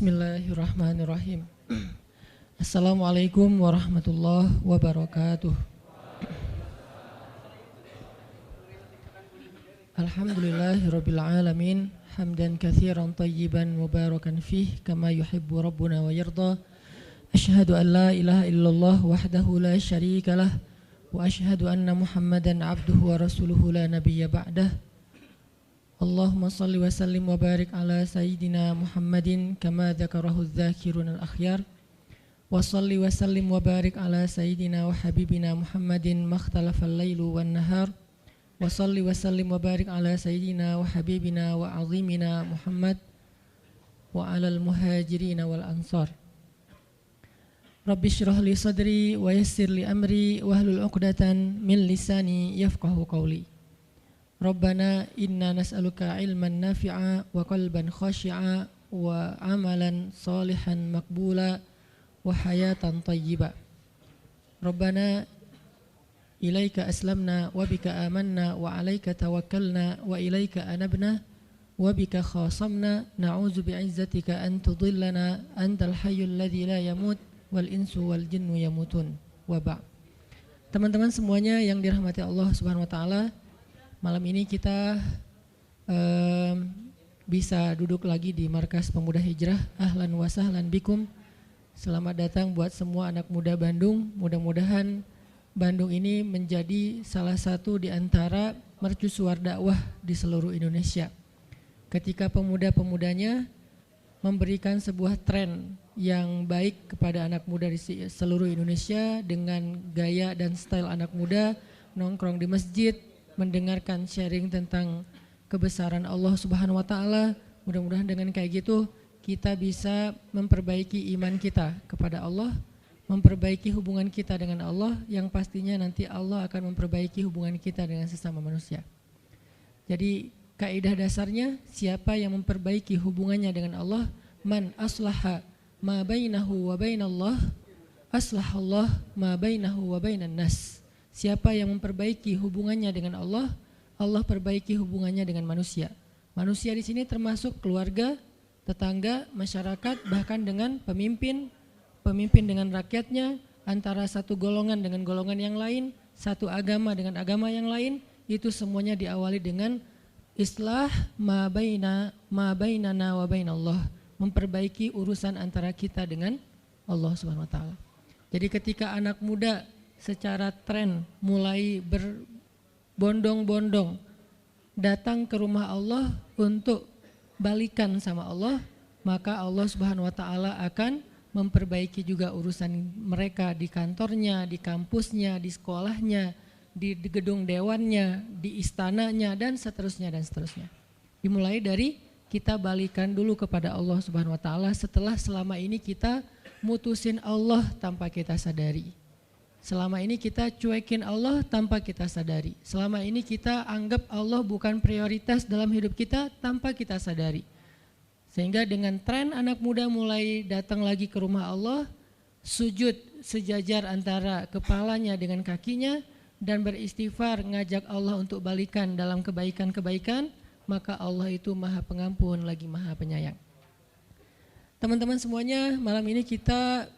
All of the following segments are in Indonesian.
Bismillahirrahmanirrahim. Assalamualaikum warahmatullahi wabarakatuh. Alhamdulillahirabbil alamin, hamdan katsiran tayyiban mubarakan fih kama yuhibbu rabbuna wa yarda. Asyhadu an la ilaha illallah wahdahu la syarikalah wa asyhadu anna Muhammadan abduhu wa rasuluhu la nabiyya ba'dah. Allahumma salli wa sallim wa barik ala sayyidina Muhammadin kama dzakarahu dzakirun al-akhyar. Wa salli wa sallim wa barik ala sayyidina wa habibina Muhammadin makhtalafal lailu wan nahar. Wa salli wa sallim wa barik ala sayyidina wa habibina wa azimina Muhammad wa alal muhajirina wal ansar. Rabbi shrah li sadri wa yassir li amri wahlul 'uqdatan min lisani yafqahu qawli. Rabbana inna nas'aluka ilman nafi'a wa qalban khashi'a wa amalan salihan maqbula wa hayatan tayyiba. Rabbana ilaika aslamna wa bika amanna wa alaika tawakkalna wa ilaika anabna wa bika khasamna na'udzu bi'izzatika an tudillana antal hayyul ladzi la yamut wal insu wal jinnu yamutun wa ba'. Teman-teman semuanya yang dirahmati Allah Subhanahu wa taala, malam ini kita bisa duduk lagi di Markas Pemuda Hijrah. Ahlan wa sahlan bikum. Selamat datang buat semua anak muda Bandung. Mudah-mudahan Bandung ini menjadi salah satu di antara mercusuar dakwah di seluruh Indonesia. Ketika pemuda-pemudanya memberikan sebuah tren yang baik kepada anak muda di seluruh Indonesia dengan gaya dan style anak muda, nongkrong di masjid, mendengarkan sharing tentang kebesaran Allah Subhanahu wa taala. Mudah-mudahan dengan kayak gitu kita bisa memperbaiki iman kita kepada Allah, memperbaiki hubungan kita dengan Allah, yang pastinya nanti Allah akan memperbaiki hubungan kita dengan sesama manusia. Jadi kaidah dasarnya, siapa yang memperbaiki hubungannya dengan Allah, man aslaha ma bainahu wa bainallah aslahallah ma bainahu wa bainan nas. Siapa yang memperbaiki hubungannya dengan Allah, Allah perbaiki hubungannya dengan manusia. Manusia di sini termasuk keluarga, tetangga, masyarakat, bahkan dengan pemimpin dengan rakyatnya, antara satu golongan dengan golongan yang lain, satu agama dengan agama yang lain, itu semuanya diawali dengan islah ma bainana wa bainallah, memperbaiki urusan antara kita dengan Allah Subhanahu wa taala. Jadi ketika anak muda secara tren mulai berbondong-bondong datang ke rumah Allah untuk balikan sama Allah, maka Allah Subhanahu wa taala akan memperbaiki juga urusan mereka di kantornya, di kampusnya, di sekolahnya, di gedung dewannya, di istananya, dan seterusnya dan seterusnya. Dimulai dari kita balikan dulu kepada Allah Subhanahu wa taala setelah selama ini kita mutusin Allah tanpa kita sadari. Selama ini kita cuekin Allah tanpa kita sadari. Selama ini kita anggap Allah bukan prioritas dalam hidup kita tanpa kita sadari. Sehingga dengan tren anak muda mulai datang lagi ke rumah Allah, sujud sejajar antara kepalanya dengan kakinya, dan beristighfar ngajak Allah untuk balikan dalam kebaikan-kebaikan, maka Allah itu Maha Pengampun lagi Maha Penyayang. Teman-teman semuanya, malam ini kita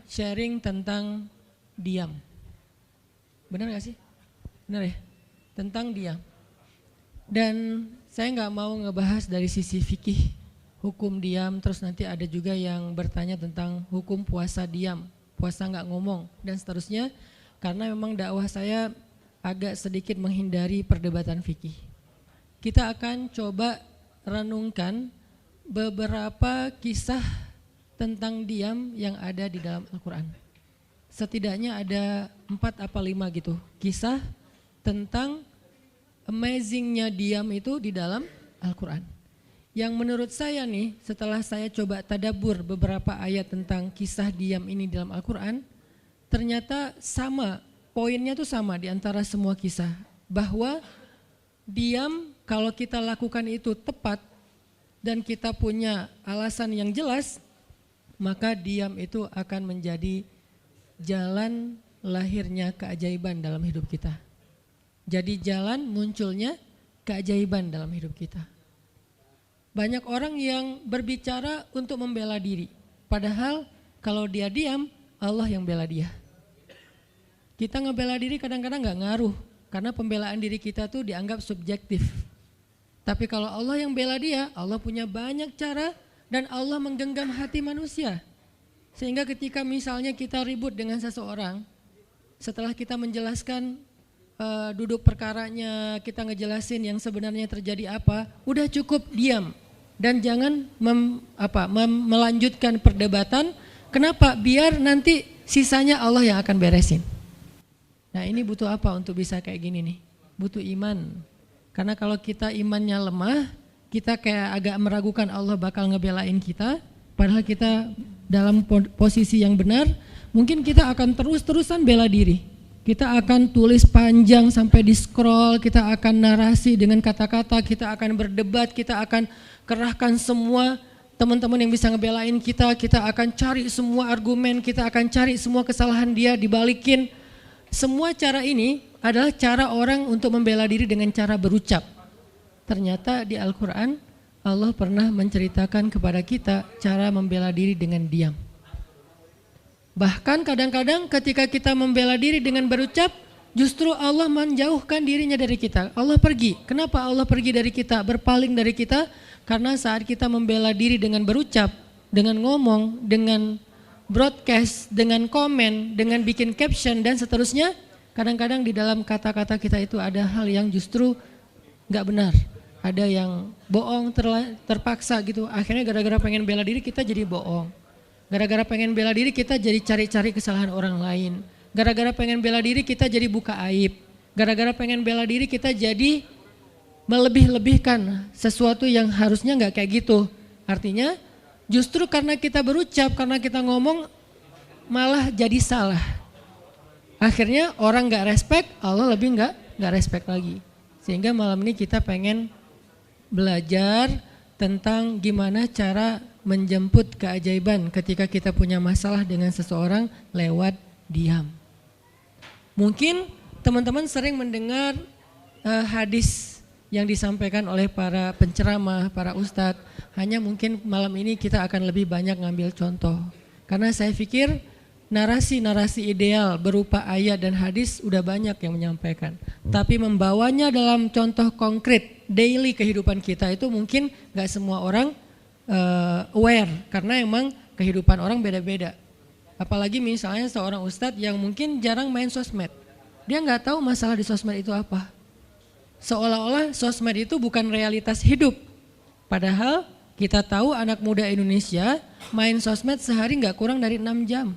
sharing tentang diam. Benar gak sih? Benar ya? Tentang diam. Dan saya gak mau ngebahas dari sisi fikih, hukum diam, terus nanti ada juga yang bertanya tentang hukum puasa diam, puasa gak ngomong, dan seterusnya. Karena memang dakwah saya agak sedikit menghindari perdebatan fikih. Kita akan coba renungkan beberapa kisah tentang diam yang ada di dalam Al-Quran. Setidaknya ada 4 apa 5 gitu kisah tentang amazingnya diam itu di dalam Al-Quran. Yang menurut saya nih, setelah saya coba tadabbur beberapa ayat tentang kisah diam ini dalam Al-Quran, ternyata sama, poinnya tuh sama di antara semua kisah. Bahwa diam kalau kita lakukan itu tepat dan kita punya alasan yang jelas, maka diam itu akan menjadi jalan lahirnya keajaiban dalam hidup kita. Jadi jalan munculnya keajaiban dalam hidup kita. Banyak orang yang berbicara untuk membela diri. Padahal kalau dia diam, Allah yang bela dia. Kita ngebela diri kadang-kadang gak ngaruh. Karena pembelaan diri kita tuh dianggap subjektif. Tapi kalau Allah yang bela dia, Allah punya banyak cara dan Allah menggenggam hati manusia. Sehingga ketika misalnya kita ribut dengan seseorang, setelah kita menjelaskan duduk perkaranya, kita ngejelasin yang sebenarnya terjadi apa, udah cukup diam. Dan jangan melanjutkan perdebatan. Kenapa? Biar nanti sisanya Allah yang akan beresin. Nah ini butuh apa untuk bisa kayak gini nih? Butuh iman. Karena kalau kita imannya lemah, kita kayak agak meragukan Allah bakal ngebelain kita. Padahal kita dalam posisi yang benar, mungkin kita akan terus-terusan bela diri. Kita akan tulis panjang sampai di scroll, kita akan narasi dengan kata-kata, kita akan berdebat, kita akan kerahkan semua teman-teman yang bisa ngebelain kita akan cari semua argumen, kita akan cari semua kesalahan dia dibalikin. Semua cara ini adalah cara orang untuk membela diri dengan cara berucap. Ternyata di Al-Quran Allah pernah menceritakan kepada kita cara membela diri dengan diam. Bahkan kadang-kadang ketika kita membela diri dengan berucap, justru Allah menjauhkan dirinya dari kita. Allah pergi. Kenapa Allah pergi dari kita, berpaling dari kita? Karena saat kita membela diri dengan berucap, dengan ngomong, dengan broadcast, dengan komen, dengan bikin caption dan seterusnya, kadang-kadang di dalam kata-kata kita itu ada hal yang justru gak benar. Ada yang bohong terpaksa gitu. Akhirnya gara-gara pengen bela diri kita jadi bohong. Gara-gara pengen bela diri kita jadi cari-cari kesalahan orang lain. Gara-gara pengen bela diri kita jadi buka aib. Gara-gara pengen bela diri kita jadi melebih-lebihkan sesuatu yang harusnya gak kayak gitu. Artinya justru karena kita berucap, karena kita ngomong malah jadi salah. Akhirnya orang gak respect, Allah lebih gak respect lagi. Sehingga malam ini kita pengen belajar tentang gimana cara menjemput keajaiban ketika kita punya masalah dengan seseorang lewat diam. Mungkin teman-teman sering mendengar hadis yang disampaikan oleh para penceramah, para ustadz. Hanya mungkin malam ini kita akan lebih banyak ngambil contoh. Karena saya pikir narasi-narasi ideal berupa ayat dan hadis udah banyak yang menyampaikan. Tapi membawanya dalam contoh konkret daily kehidupan kita itu mungkin gak semua orang aware. Karena emang kehidupan orang beda-beda. Apalagi misalnya seorang ustadz yang mungkin jarang main sosmed. Dia gak tahu masalah di sosmed itu apa. Seolah-olah sosmed itu bukan realitas hidup. Padahal kita tahu anak muda Indonesia main sosmed sehari gak kurang dari 6 jam.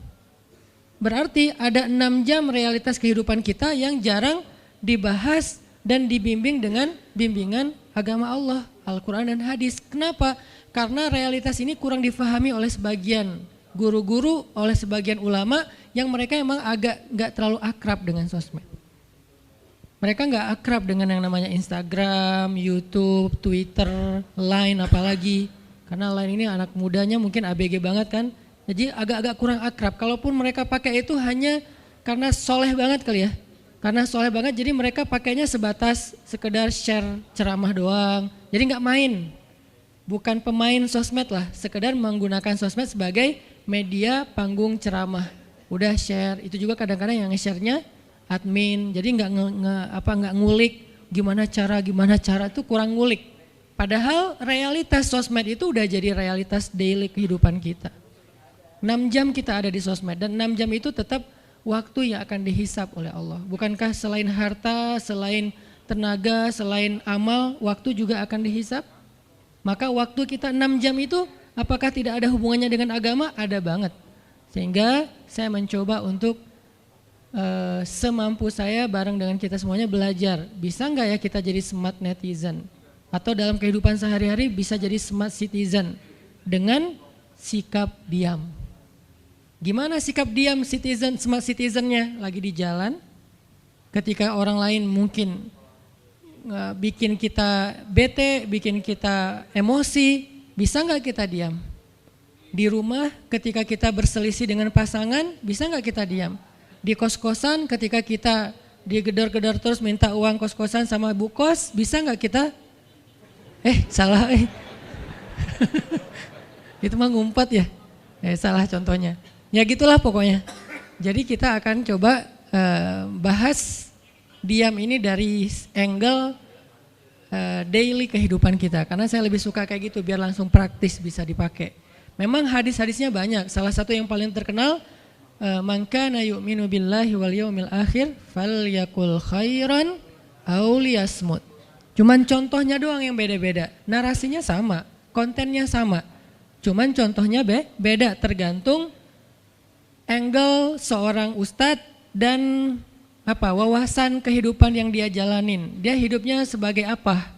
Berarti ada 6 jam realitas kehidupan kita yang jarang dibahas dan dibimbing dengan bimbingan agama Allah, Al-Quran dan hadis. Kenapa? Karena realitas ini kurang difahami oleh sebagian guru-guru, oleh sebagian ulama yang mereka emang agak gak terlalu akrab dengan sosmed. Mereka gak akrab dengan yang namanya Instagram, YouTube, Twitter, Line apalagi. Karena Line ini anak mudanya mungkin ABG banget kan. Jadi agak-agak kurang akrab. Kalaupun mereka pakai itu hanya karena soleh banget kali ya. Karena soleh banget jadi mereka pakainya sebatas sekedar share ceramah doang. Jadi gak main. Bukan pemain sosmed lah. Sekedar menggunakan sosmed sebagai media panggung ceramah. Udah share. Itu juga kadang-kadang yang nge-share-nya admin. Jadi gak ngulik gimana cara itu kurang ngulik. Padahal realitas sosmed itu udah jadi realitas daily kehidupan kita. 6 jam kita ada di sosmed dan 6 jam itu tetap waktu yang akan dihisap oleh Allah. Bukankah selain harta, selain tenaga, selain amal, waktu juga akan dihisap? Maka waktu kita 6 jam itu apakah tidak ada hubungannya dengan agama? Ada banget. Sehingga saya mencoba untuk semampu saya bareng dengan kita semuanya belajar. Bisa enggak ya kita jadi smart netizen? Atau dalam kehidupan sehari-hari bisa jadi smart citizen dengan sikap diam. Gimana sikap diam citizen, smart citizennya? Lagi di jalan, ketika orang lain mungkin bikin kita bete, bikin kita emosi, bisa nggak kita diam? Di rumah ketika kita berselisih dengan pasangan, bisa nggak kita diam? Di kos-kosan ketika kita digedor-gedor terus minta uang kos-kosan sama bu kos, bisa nggak kita? Itu mah ngumpet ya. Salah contohnya. Ya gitulah pokoknya. Jadi kita akan coba bahas diam ini dari angle daily kehidupan kita. Karena saya lebih suka kayak gitu biar langsung praktis bisa dipakai. Memang hadis-hadisnya banyak. Salah satu yang paling terkenal, man kana yu'minu billahi wal yaumil akhir falyakul khairan aw liyasmut. Cuman contohnya doang yang beda-beda. Narasinya sama, kontennya sama. Cuman contohnya beda tergantung angle seorang ustadz dan wawasan kehidupan yang dia jalanin. Dia hidupnya sebagai apa?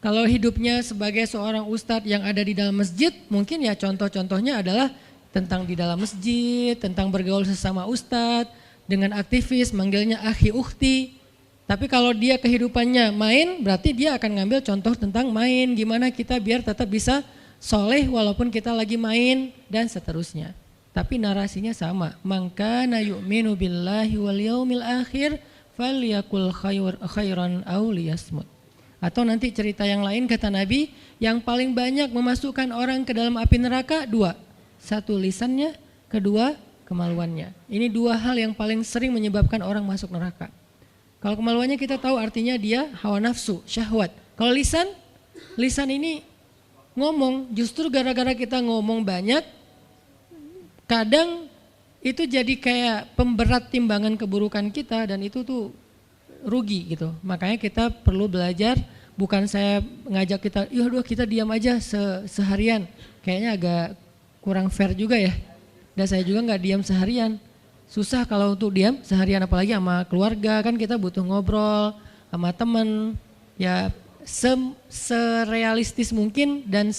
Kalau hidupnya sebagai seorang ustadz yang ada di dalam masjid, mungkin ya contoh-contohnya adalah tentang di dalam masjid, tentang bergaul sesama ustadz, dengan aktivis, manggilnya akhi ukhti. Tapi kalau dia kehidupannya main, berarti dia akan ngambil contoh tentang main. Gimana kita biar tetap bisa soleh walaupun kita lagi main dan seterusnya. Tapi narasinya sama. Man kana yu'minu billahi wal yaumil akhir falyakul khairan aw liyasmut. Atau nanti cerita yang lain kata Nabi, yang paling banyak memasukkan orang ke dalam api neraka dua. Satu lisannya, kedua kemaluannya. Ini dua hal yang paling sering menyebabkan orang masuk neraka. Kalau kemaluannya kita tahu artinya dia hawa nafsu, syahwat. Kalau lisan ini ngomong, justru gara-gara kita ngomong banyak, kadang itu jadi kayak pemberat timbangan keburukan kita dan itu tuh rugi gitu. Makanya kita perlu belajar, bukan saya ngajak kita, kita diam aja seharian. Kayaknya agak kurang fair juga ya. Dan saya juga gak diam seharian. Susah kalau untuk diam seharian, apalagi sama keluarga, kan kita butuh ngobrol sama teman. Ya serealistis mungkin dan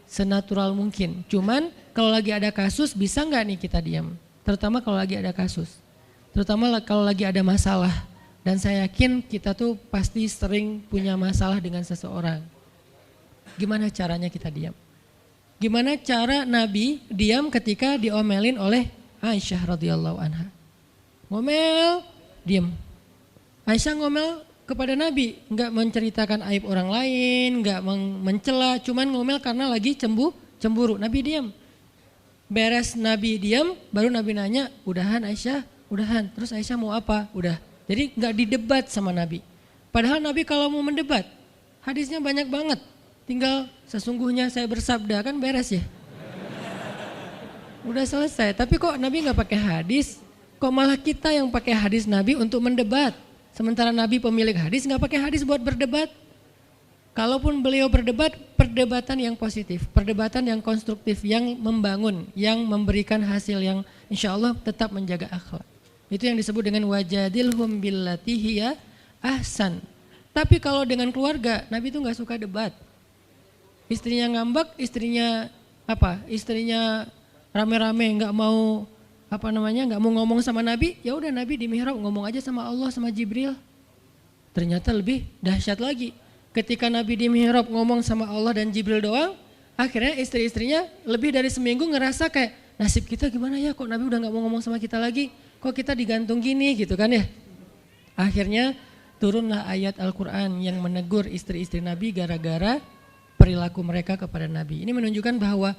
senatural mungkin. Cuman kalau lagi ada kasus bisa nggak nih kita diam? Terutama kalau lagi ada kasus. Terutama kalau lagi ada masalah. Dan saya yakin kita tuh pasti sering punya masalah dengan seseorang. Gimana caranya kita diam? Gimana cara Nabi diam ketika diomelin oleh Aisyah radhiyallahu anha? Ngomel, diam. Aisyah ngomel kepada Nabi, nggak menceritakan aib orang lain, nggak mencela, cuman ngomel karena lagi cemburu. Nabi diam. Beres Nabi diam, baru Nabi nanya, udahan Aisyah? Udahan. Terus Aisyah mau apa? Udah. Jadi nggak didebat sama Nabi. Padahal Nabi kalau mau mendebat, hadisnya banyak banget. Tinggal sesungguhnya saya bersabda, kan beres ya. Udah selesai, tapi kok Nabi nggak pakai hadis? Kok malah kita yang pakai hadis Nabi untuk mendebat? Sementara Nabi pemilik hadis nggak pakai hadis buat berdebat. Kalaupun beliau berdebat, perdebatan yang positif, perdebatan yang konstruktif, yang membangun, yang memberikan hasil yang insya Allah tetap menjaga akhlak. Itu yang disebut dengan wajadilhum billati hiya ahsan. Tapi kalau dengan keluarga, Nabi itu nggak suka debat. Istrinya ngambek, istrinya rame-rame nggak mau nggak mau ngomong sama Nabi, ya udah Nabi di mihrab ngomong aja sama Allah sama Jibril. Ternyata lebih dahsyat lagi. Ketika Nabi di mihrab ngomong sama Allah dan Jibril doang, akhirnya istri-istrinya lebih dari seminggu ngerasa kayak nasib kita gimana ya, kok Nabi udah nggak mau ngomong sama kita lagi, kok kita digantung gini gitu kan ya. Akhirnya turunlah ayat Al-Quran yang menegur istri-istri Nabi gara-gara perilaku mereka kepada Nabi. Ini menunjukkan bahwa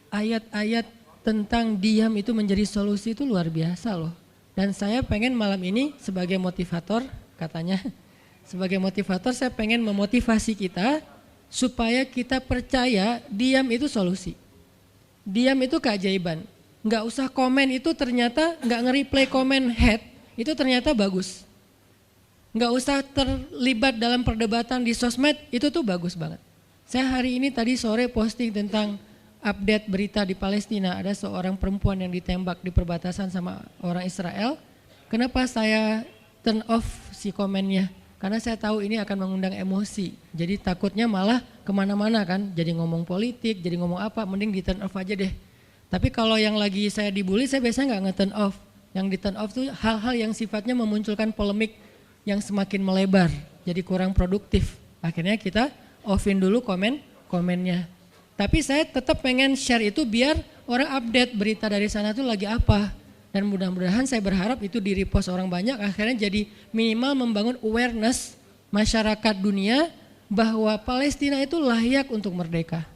ayat-ayat tentang diam itu menjadi solusi itu luar biasa loh. Dan saya pengen malam ini sebagai motivator, katanya sebagai motivator saya pengen memotivasi kita supaya kita percaya diam itu solusi. Diam itu keajaiban. Nggak usah komen itu ternyata, nggak nge-replay komen head itu ternyata bagus. Nggak usah terlibat dalam perdebatan di sosmed itu tuh bagus banget. Saya hari ini tadi sore posting tentang update berita di Palestina, ada seorang perempuan yang ditembak di perbatasan sama orang Israel. Kenapa saya turn off si komennya? Karena saya tahu ini akan mengundang emosi. Jadi takutnya malah kemana-mana kan, jadi ngomong politik, jadi ngomong apa, mending di turn off aja deh. Tapi kalau yang lagi saya dibully, saya biasanya nggak nge-turn off. Yang di turn off tuh hal-hal yang sifatnya memunculkan polemik yang semakin melebar, jadi kurang produktif. Akhirnya kita offin dulu komennya. Tapi saya tetap pengen share itu biar orang update berita dari sana tuh lagi apa. Dan mudah-mudahan saya berharap itu di repost orang banyak, akhirnya jadi minimal membangun awareness masyarakat dunia bahwa Palestina itu layak untuk merdeka.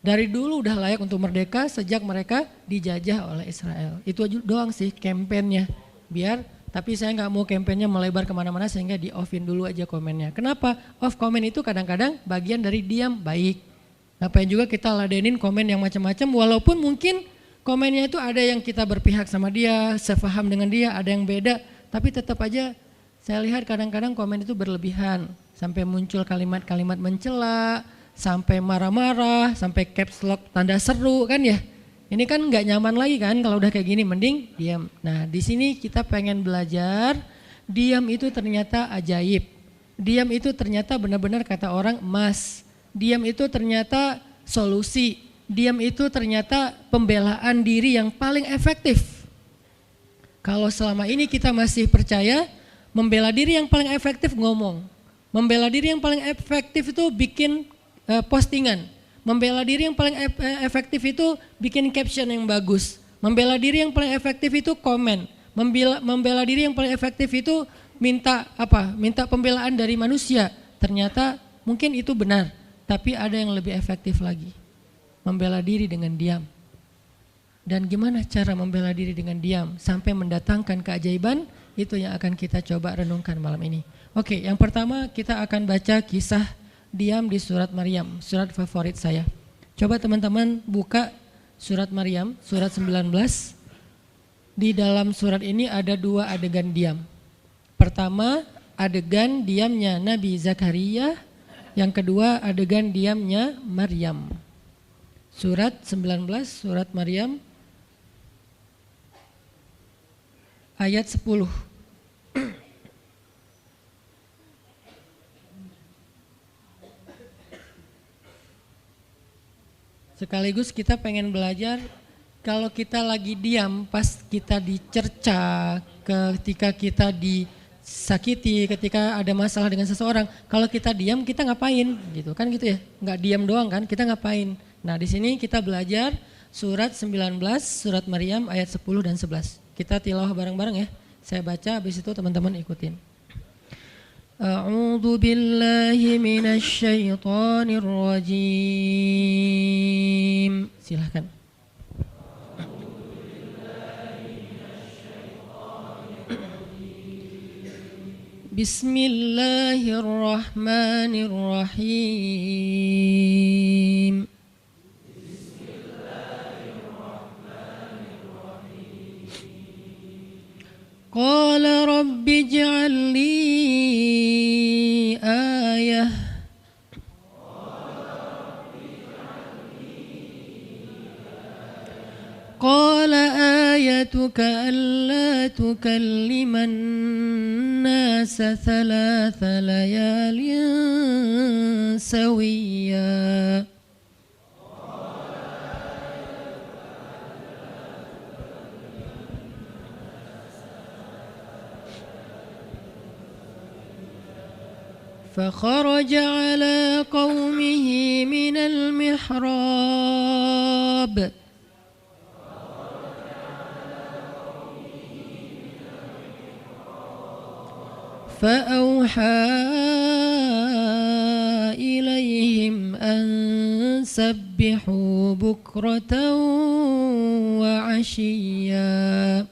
Dari dulu udah layak untuk merdeka sejak mereka dijajah oleh Israel. Itu aja doang sih kampanyenya. Tapi saya nggak mau kampanyenya melebar kemana-mana sehingga di offin dulu aja komennya. Kenapa? Off komen itu kadang-kadang bagian dari diam baik. Ngapain juga kita ladenin komen yang macam-macam walaupun mungkin komennya itu ada yang kita berpihak sama dia, sepaham dengan dia, ada yang beda. Tapi tetap aja saya lihat kadang-kadang komen itu berlebihan. Sampai muncul kalimat-kalimat mencela, sampai marah-marah, sampai caps lock tanda seru kan ya. Ini kan nggak nyaman lagi kan kalau udah kayak gini, mending diam. Nah di sini kita pengen belajar, diam itu ternyata ajaib. Diam itu ternyata benar-benar kata orang emas. Diam itu ternyata solusi. Diam itu ternyata pembelaan diri yang paling efektif. Kalau selama ini kita masih percaya membela diri yang paling efektif ngomong. Membela diri yang paling efektif itu bikin postingan. Membela diri yang paling efektif itu bikin caption yang bagus. Membela diri yang paling efektif itu komen. Membela diri yang paling efektif itu minta pembelaan dari manusia. Ternyata mungkin itu benar, tapi ada yang lebih efektif lagi. Membela diri dengan diam. Dan gimana cara membela diri dengan diam sampai mendatangkan keajaiban? Itu yang akan kita coba renungkan malam ini. Oke, yang pertama kita akan baca kisah diam di surat Maryam, surat favorit saya. Coba teman-teman buka surat Maryam, surat 19. Di dalam surat ini ada 2 adegan diam. Pertama, adegan diamnya Nabi Zakaria. Yang kedua, adegan diamnya Maryam. Surat 19, surat Maryam, ayat 10. Sekaligus kita pengen belajar kalau kita lagi diam pas kita dicerca, ketika kita disakiti, ketika ada masalah dengan seseorang, kalau kita diam kita ngapain gitu kan gitu ya, nggak diam doang kan, kita ngapain. Nah di sini kita belajar surat 19, surat Maryam ayat 10 dan 11. Kita tilawah bareng-bareng ya, saya baca habis itu teman-teman ikutin. A'udzu billahi minasy syaithanir rajim. Silakan. Bismillahirrahmanirrahim. Qala rabbi ij'al li ayah. Qala ayatuka alla tukalliman nasa thalatha layalin sawiyya. فخرج على قومه من المحراب فأوحى إليهم أن سبحوا بكرة وعشيا.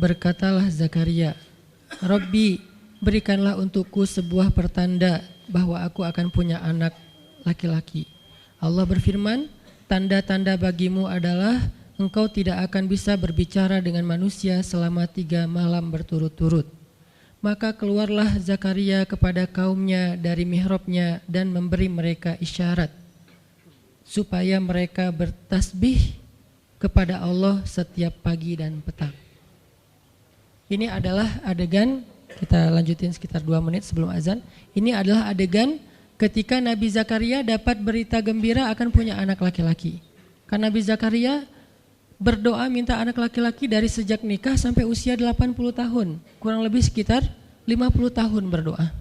Berkatalah Zakaria, Rabbi, berikanlah untukku sebuah pertanda bahwa aku akan punya anak laki-laki. Allah berfirman, tanda-tanda bagimu adalah engkau tidak akan bisa berbicara dengan manusia selama 3 malam berturut-turut. Maka keluarlah Zakaria kepada kaumnya dari mihrabnya dan memberi mereka isyarat supaya mereka bertasbih kepada Allah setiap pagi dan petang. Ini adalah adegan, kita lanjutin sekitar 2 menit sebelum azan. Ini adalah adegan ketika Nabi Zakaria dapat berita gembira akan punya anak laki-laki. Karena Nabi Zakaria berdoa minta anak laki-laki dari sejak nikah sampai usia 80 tahun. Kurang lebih sekitar 50 tahun berdoa.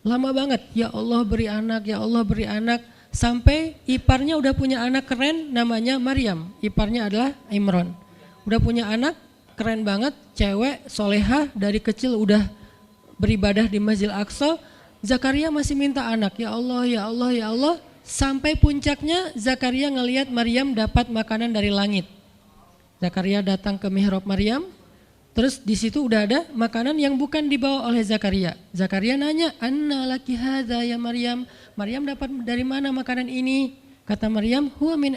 Lama banget, ya Allah beri anak, ya Allah beri anak. Sampai iparnya udah punya anak keren namanya Maryam. Iparnya adalah Imran. udah punya anak, keren banget, cewek, solehah, dari kecil udah beribadah di Masjidil Aqsa. Zakaria masih minta anak, ya Allah, ya Allah, ya Allah. Sampai puncaknya Zakaria ngelihat Maryam dapat makanan dari langit. Zakaria datang ke mihrab Maryam, terus di situ udah ada makanan yang bukan dibawa oleh Zakaria. Zakaria nanya, "Anna laki hadza ya Maryam?" Maryam dapat dari mana makanan ini? Kata Maryam, "Huwa min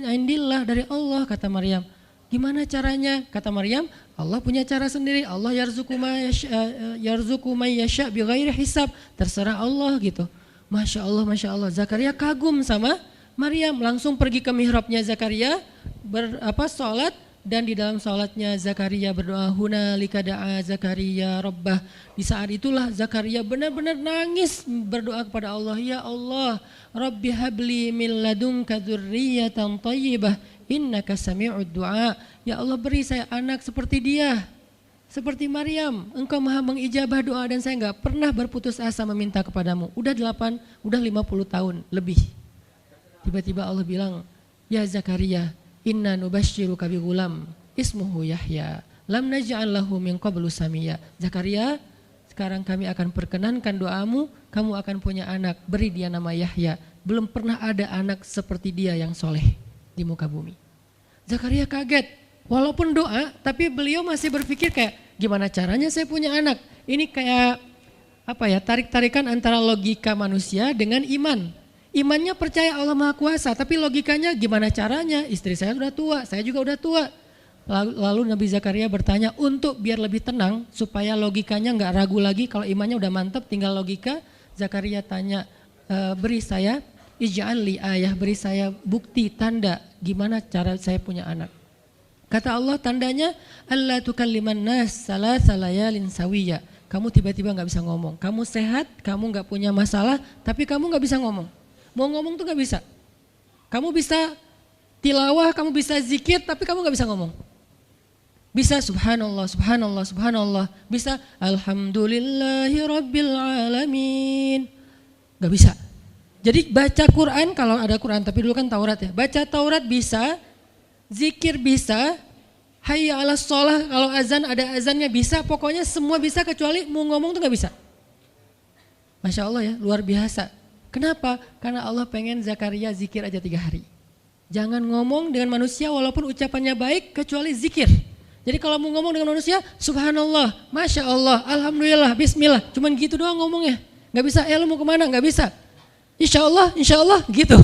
indillah, dari Allah." Kata Maryam. Gimana caranya? Kata Maryam, Allah punya cara sendiri. Allah yarzuqu may yasha bighairi hisab. Terserah Allah gitu. Masya Allah, Masya Allah. Zakaria kagum sama Maryam, langsung pergi ke mihrabnya Zakaria, sholat, dan di dalam sholatnya Zakaria berdoa, hunalika da'a Zakaria rabbah. Di saat itulah Zakaria benar-benar nangis berdoa kepada Allah, ya Allah, Rabbi habli min ladunka dzurriyyatan thayyibah innaka sami'ud du'a. Ya Allah, beri saya anak seperti dia, seperti Maryam. Engkau maha mengijabah doa dan saya enggak pernah berputus asa meminta kepadamu. Udah 50 tahun lebih. Tiba-tiba Allah bilang, ya Zakaria, inna nubashiruka bi ghulam ismuhu Yahya lam naj'al lahu min qablu samiyya. Zakaria, sekarang kami akan perkenankan doamu, kamu akan punya anak, beri dia nama Yahya. Belum pernah ada anak seperti dia yang soleh di muka bumi. Zakaria kaget, walaupun doa, tapi beliau masih berpikir kayak, gimana caranya saya punya anak? Ini kayak tarik-tarikan antara logika manusia dengan iman. Imannya percaya Allah Maha Kuasa, tapi logikanya gimana caranya? Istri saya sudah tua, saya juga udah tua. Lalu Nabi Zakaria bertanya untuk biar lebih tenang, supaya logikanya nggak ragu lagi. Kalau imannya udah mantap, tinggal logika. Zakaria tanya, beri saya ij'al li ayah, beri saya bukti, tanda, gimana cara saya punya anak. Kata Allah, tandanya alla tukalliman nas salasa layalin sawiyya. Kamu tiba-tiba nggak bisa ngomong. Kamu sehat, kamu nggak punya masalah, tapi kamu nggak bisa ngomong. Mau ngomong tuh gak bisa. Kamu bisa tilawah, kamu bisa zikir, tapi kamu gak bisa ngomong. Bisa subhanallah, subhanallah, subhanallah. Bisa alhamdulillahi rabbil alamin. Gak bisa. Jadi baca Quran, kalau ada Quran, tapi dulu kan Taurat ya. Baca Taurat bisa, zikir bisa, hayya ala sholah, kalau azan ada azannya bisa. Pokoknya semua bisa kecuali mau ngomong tuh gak bisa. Masya Allah ya, luar biasa. Kenapa? Karena Allah pengen Zakaria zikir aja 3 hari. Jangan ngomong dengan manusia walaupun ucapannya baik kecuali zikir. Jadi kalau mau ngomong dengan manusia, subhanallah, masya Allah, alhamdulillah, bismillah. Cuman gitu doang ngomongnya. Gak bisa, lu mau kemana? Gak bisa. Insya Allah gitu.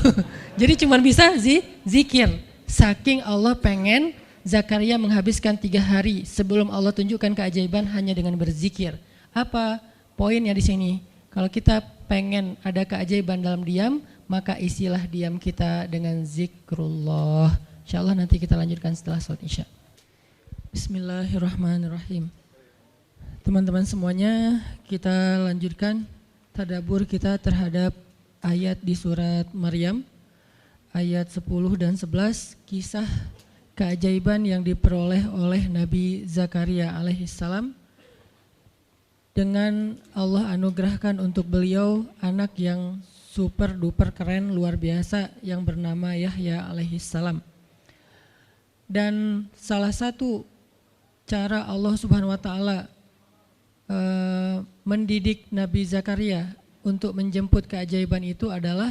Jadi cuman bisa zikir. Saking Allah pengen Zakaria menghabiskan 3 hari sebelum Allah tunjukkan keajaiban hanya dengan berzikir. Apa poinnya di sini? Kalau kita pengen ada keajaiban dalam diam, maka isilah diam kita dengan zikrullah. InsyaAllah nanti kita lanjutkan setelah sholat isya. Bismillahirrahmanirrahim. Teman-teman semuanya, kita lanjutkan tadabbur kita terhadap ayat di surat Maryam, ayat 10 dan 11, kisah keajaiban yang diperoleh oleh Nabi Zakaria alaihissalam. Dengan Allah anugerahkan untuk beliau anak yang super duper keren luar biasa yang bernama Yahya alaihissalam. Dan salah satu cara Allah Subhanahu wa taala mendidik Nabi Zakaria untuk menjemput keajaiban itu adalah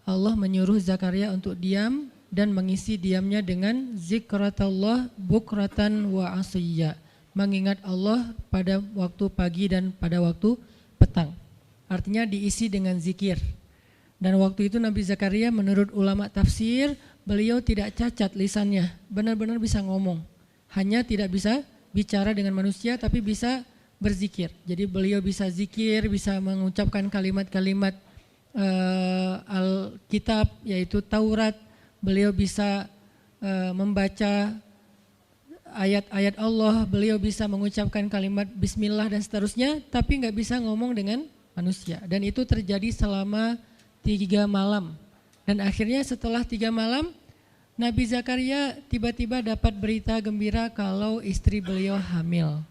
Allah menyuruh Zakaria untuk diam dan mengisi diamnya dengan zikratullah bukratan wa asiyya. Mengingat Allah pada waktu pagi dan pada waktu petang. Artinya diisi dengan zikir. Dan waktu itu Nabi Zakaria menurut ulama tafsir, beliau tidak cacat lisannya, benar-benar bisa ngomong. Hanya tidak bisa bicara dengan manusia tapi bisa berzikir. Jadi beliau bisa zikir, bisa mengucapkan kalimat-kalimat Alkitab yaitu Taurat. Beliau bisa membaca ayat-ayat Allah, beliau bisa mengucapkan kalimat bismillah dan seterusnya, tapi nggak bisa ngomong dengan manusia. Dan itu terjadi selama 3 malam. Dan akhirnya setelah 3 malam, Nabi Zakaria tiba-tiba dapat berita gembira kalau istri beliau hamil.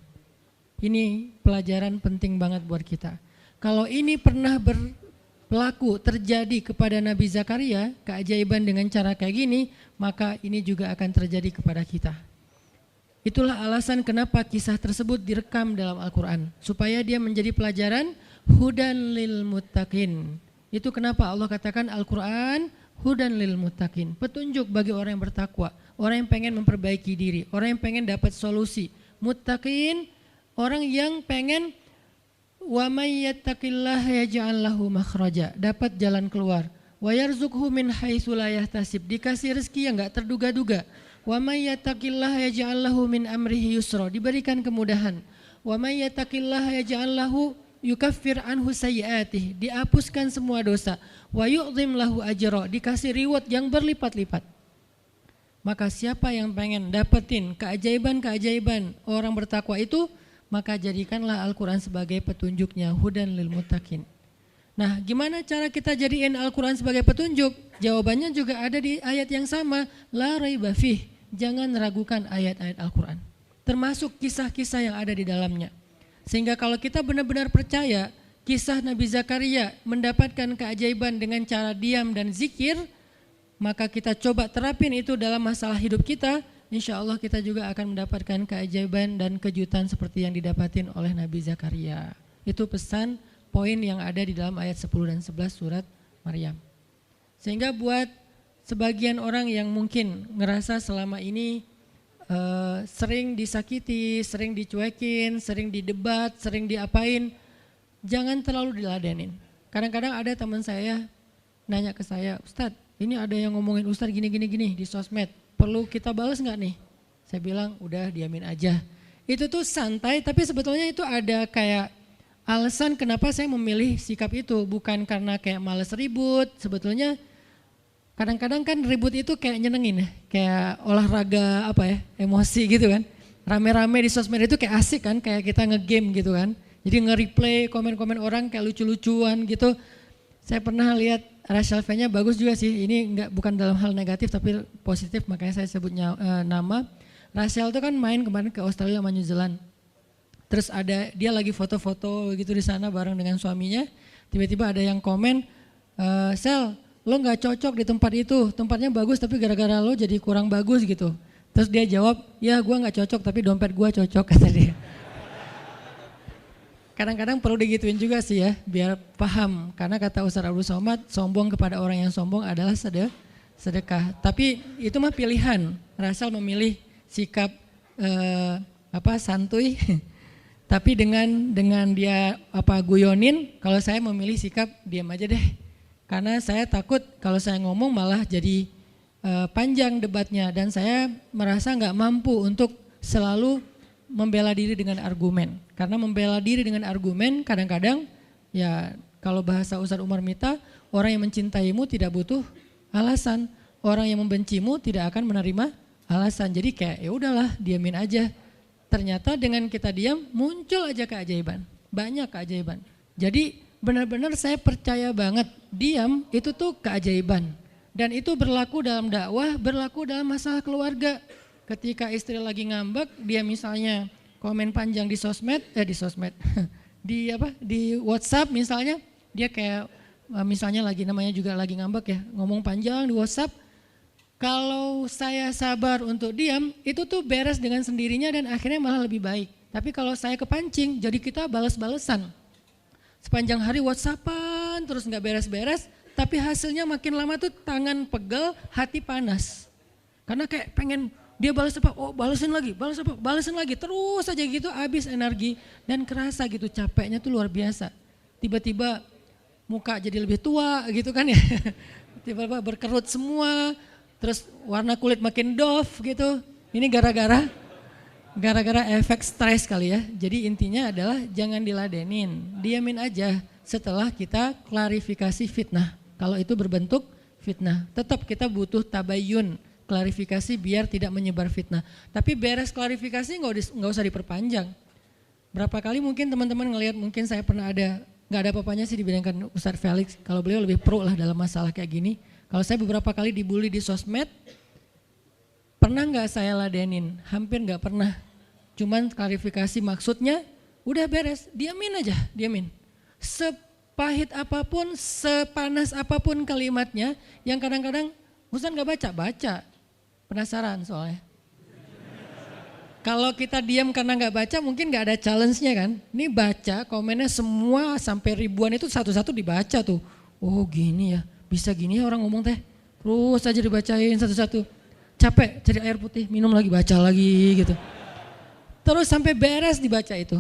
Ini pelajaran penting banget buat kita. Kalau ini pernah berlaku terjadi kepada Nabi Zakaria, keajaiban dengan cara kayak gini, maka ini juga akan terjadi kepada kita. Itulah alasan kenapa kisah tersebut direkam dalam Al-Quran. Supaya dia menjadi pelajaran hudan lil muttaqin. Itu kenapa Allah katakan Al-Quran hudan lil muttaqin. Petunjuk bagi orang yang bertakwa. Orang yang pengen memperbaiki diri. Orang yang pengen dapat solusi. Muttaqin, orang yang pengen wa may yattaqillaha yaj'al lahu makhraja. Dapat jalan keluar. Wa yarzuqhu min haitsu la yahtasib. Dikasih rezeki yang enggak terduga-duga. Wa may yattaqillaha yaj'al lahu min amrihi yusra. Diberikan kemudahan. Wa may yattaqillaha yaj'al lahu yukaffir anhu sayyi'atih. Dihapuskan semua dosa. Wa yu'dhim lahu ajra. Dikasih reward yang berlipat-lipat. Maka siapa yang pengen dapetin keajaiban-keajaiban orang bertakwa itu, maka jadikanlah Al-Quran sebagai petunjuknya, hudan lil muttaqin. Nah, gimana cara kita jadiin Al-Quran sebagai petunjuk? Jawabannya juga ada di ayat yang sama, la raiba fih. Jangan ragukan ayat-ayat Al-Quran, termasuk kisah-kisah yang ada di dalamnya. Sehingga kalau kita benar-benar percaya kisah Nabi Zakaria mendapatkan keajaiban dengan cara diam dan zikir, maka kita coba terapin itu dalam masalah hidup kita, insya Allah kita juga akan mendapatkan keajaiban dan kejutan seperti yang didapatin oleh Nabi Zakaria. Itu pesan poin yang ada di dalam ayat 10 dan 11 surat Maryam. Sehingga buat sebagian orang yang mungkin ngerasa selama ini sering disakiti, sering dicuekin, sering didebat, sering diapain, jangan terlalu diladenin. Kadang-kadang ada teman saya nanya ke saya, Ustadz, ini ada yang ngomongin Ustadz gini di sosmed, perlu kita balas nggak nih? Saya bilang udah diamin aja. Itu tuh santai, tapi sebetulnya itu ada kayak alasan kenapa saya memilih sikap itu, bukan karena kayak males ribut. Sebetulnya kadang-kadang kan ribut itu kayak nyenengin ya, kayak olahraga apa ya, emosi gitu kan. Rame-rame di sosmed itu kayak asik kan, kayak kita ngegame gitu kan. Jadi nge-replay komen-komen orang kayak lucu-lucuan gitu. Saya pernah lihat Rachel V-nya bagus juga sih, ini bukan dalam hal negatif tapi positif, makanya saya sebutnya nama. Rachel itu kan main kemarin ke Australia sama New Zealand. Terus ada dia lagi foto-foto gitu di sana bareng dengan suaminya. Tiba-tiba ada yang komen, Sel, lo nggak cocok di tempat itu, tempatnya bagus tapi gara-gara lo jadi kurang bagus gitu. Terus dia jawab, ya gue nggak cocok tapi dompet gue cocok, kata dia. Kadang-kadang perlu digituin juga sih ya, biar paham. Karena kata Ustaz Abdul Somad, sombong kepada orang yang sombong adalah sedekah. Tapi itu mah pilihan. Rachel memilih sikap santuy. Tapi dengan dia guyonin, kalau saya memilih sikap diam aja deh. Karena saya takut kalau saya ngomong malah jadi panjang debatnya. Dan saya merasa nggak mampu untuk selalu membela diri dengan argumen. Karena membela diri dengan argumen kadang-kadang ya kalau bahasa Ustadz Umar Mita, orang yang mencintaimu tidak butuh alasan. Orang yang membencimu tidak akan menerima alasan. Jadi kayak ya udahlah diamin aja. Ternyata dengan kita diam muncul aja keajaiban, banyak keajaiban. Jadi benar-benar saya percaya banget diam itu tuh keajaiban. Dan itu berlaku dalam dakwah, berlaku dalam masalah keluarga. Ketika istri lagi ngambek, dia misalnya komen panjang di sosmed, di WhatsApp misalnya, dia kayak misalnya namanya juga lagi ngambek ya, ngomong panjang di WhatsApp. Kalau saya sabar untuk diam, itu tuh beres dengan sendirinya dan akhirnya malah lebih baik. Tapi kalau saya kepancing, jadi kita balas-balesan. Sepanjang hari WhatsAppan terus nggak beres-beres, tapi hasilnya makin lama tuh tangan pegel, hati panas. Karena kayak pengen dia balas apa, oh balesin lagi, balas apa, balesin lagi. Terus aja gitu habis energi dan kerasa gitu capeknya tuh luar biasa. Tiba-tiba muka jadi lebih tua gitu kan ya, tiba-tiba berkerut semua. Terus warna kulit makin doff gitu. Ini gara-gara efek stres kali ya. Jadi intinya adalah jangan diladenin, diamin aja setelah kita klarifikasi fitnah. Kalau itu berbentuk fitnah, tetap kita butuh tabayun, klarifikasi biar tidak menyebar fitnah. Tapi beres klarifikasi nggak usah diperpanjang. Berapa kali mungkin teman-teman ngelihat, mungkin saya pernah nggak ada apa-apanya sih dibandingkan Ustadz Felix. Kalau beliau lebih pro lah dalam masalah kayak gini. Kalau saya beberapa kali dibully di sosmed, pernah nggak saya ladenin? Hampir nggak pernah. Cuman klarifikasi maksudnya, udah beres, diamin aja, diamin. Sepahit apapun, sepanas apapun kalimatnya, yang kadang-kadang Ustaz nggak baca, penasaran soalnya. Kalau kita diam karena nggak baca mungkin nggak ada challenge-nya kan. Ini baca komennya semua sampai ribuan itu satu-satu dibaca tuh. Oh gini ya, bisa gini ya orang ngomong teh. Terus aja dibacain satu-satu. Capek cari air putih, minum lagi, baca lagi gitu. Terus sampai beres dibaca itu.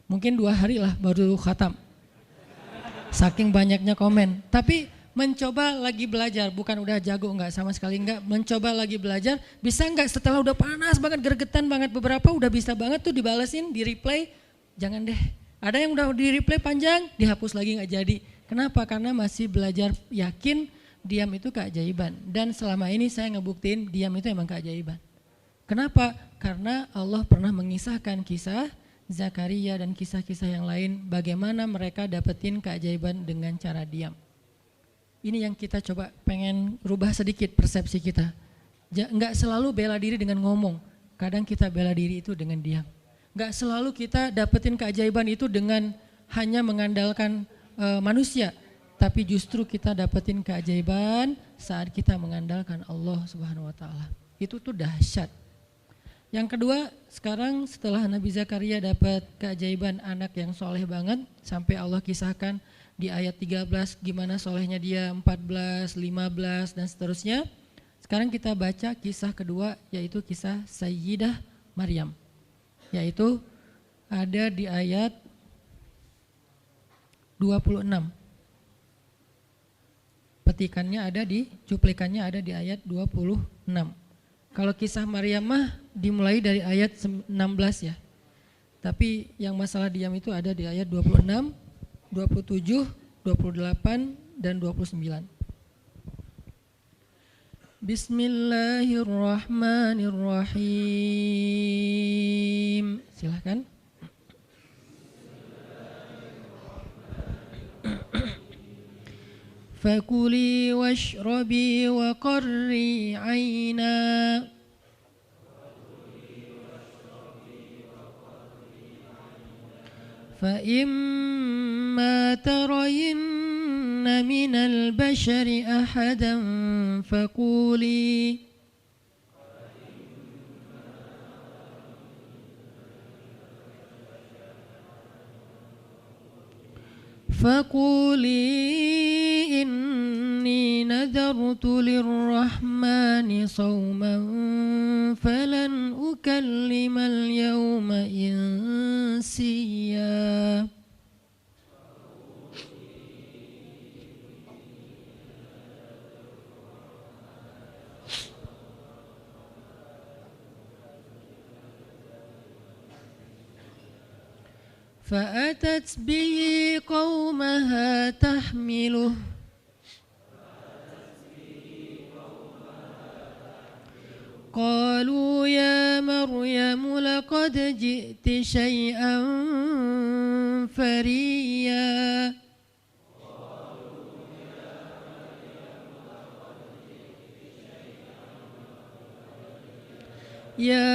Mungkin 2 hari lah baru khatam. Saking banyaknya komen. Tapi mencoba lagi belajar, bukan udah jago enggak, sama sekali enggak. Mencoba lagi belajar, bisa enggak setelah udah panas banget, gergetan banget beberapa udah bisa banget tuh dibalesin, di replay. Jangan deh, ada yang udah di replay panjang, dihapus lagi enggak jadi. Kenapa? Karena masih belajar yakin diam itu keajaiban. Dan selama ini saya ngebuktiin diam itu emang keajaiban. Kenapa? Karena Allah pernah mengisahkan kisah Zakaria dan kisah-kisah yang lain, bagaimana mereka dapetin keajaiban dengan cara diam. Ini yang kita coba pengen rubah sedikit persepsi kita. Enggak selalu bela diri dengan ngomong, kadang kita bela diri itu dengan diam. Enggak selalu kita dapetin keajaiban itu dengan hanya mengandalkan manusia, tapi justru kita dapetin keajaiban saat kita mengandalkan Allah Subhanahu wa taala. Itu tuh dahsyat. Yang kedua, sekarang setelah Nabi Zakaria dapat keajaiban anak yang soleh banget, sampai Allah kisahkan di ayat 13 gimana solehnya dia, 14, 15 dan seterusnya. Sekarang kita baca kisah kedua, yaitu kisah Sayyidah Maryam. Yaitu ada di ayat 26. Petikannya ada cuplikannya ada di ayat 26. Kalau kisah Maryam mah dimulai dari ayat 16 ya. Tapi yang masalah diam itu ada di ayat 26, 27, 28 dan 29. Bismillahirrahmanirrahim. Silakan. Fakuli washrabi wa qarri 'aina فإما ترين من البشر أحدا فقولي إني نذرت للرحمن صوما فلن أكلم اليوم إنسيا فأتت به قومها تحمله قالوا يا مريم لقد جئت شيئا فريا يا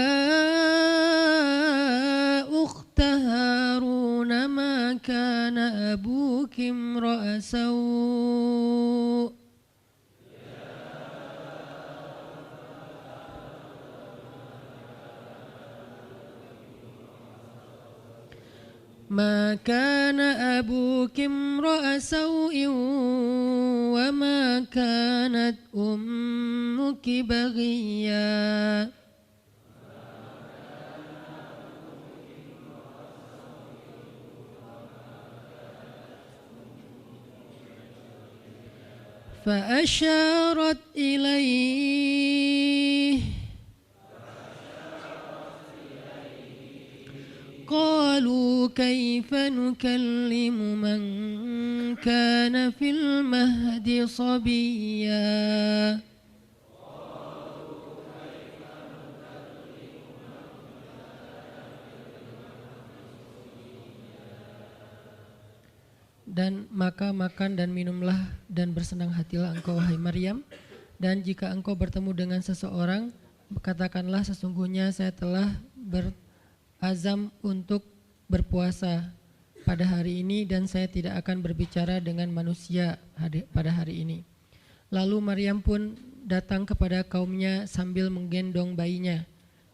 أخت هارون ما كان أبوك امرأ سوء ما كان أبوك امرأ سوء وما كانت أمك بغيا فأشارت إليه قالوا كيف نكلم من كان في المهد صبيا Dan maka makan dan minumlah dan bersenang hatilah engkau wahai Maryam. Dan jika engkau bertemu dengan seseorang, katakanlah sesungguhnya saya telah berazam untuk berpuasa pada hari ini dan saya tidak akan berbicara dengan manusia pada hari ini. Lalu Maryam pun datang kepada kaumnya sambil menggendong bayinya.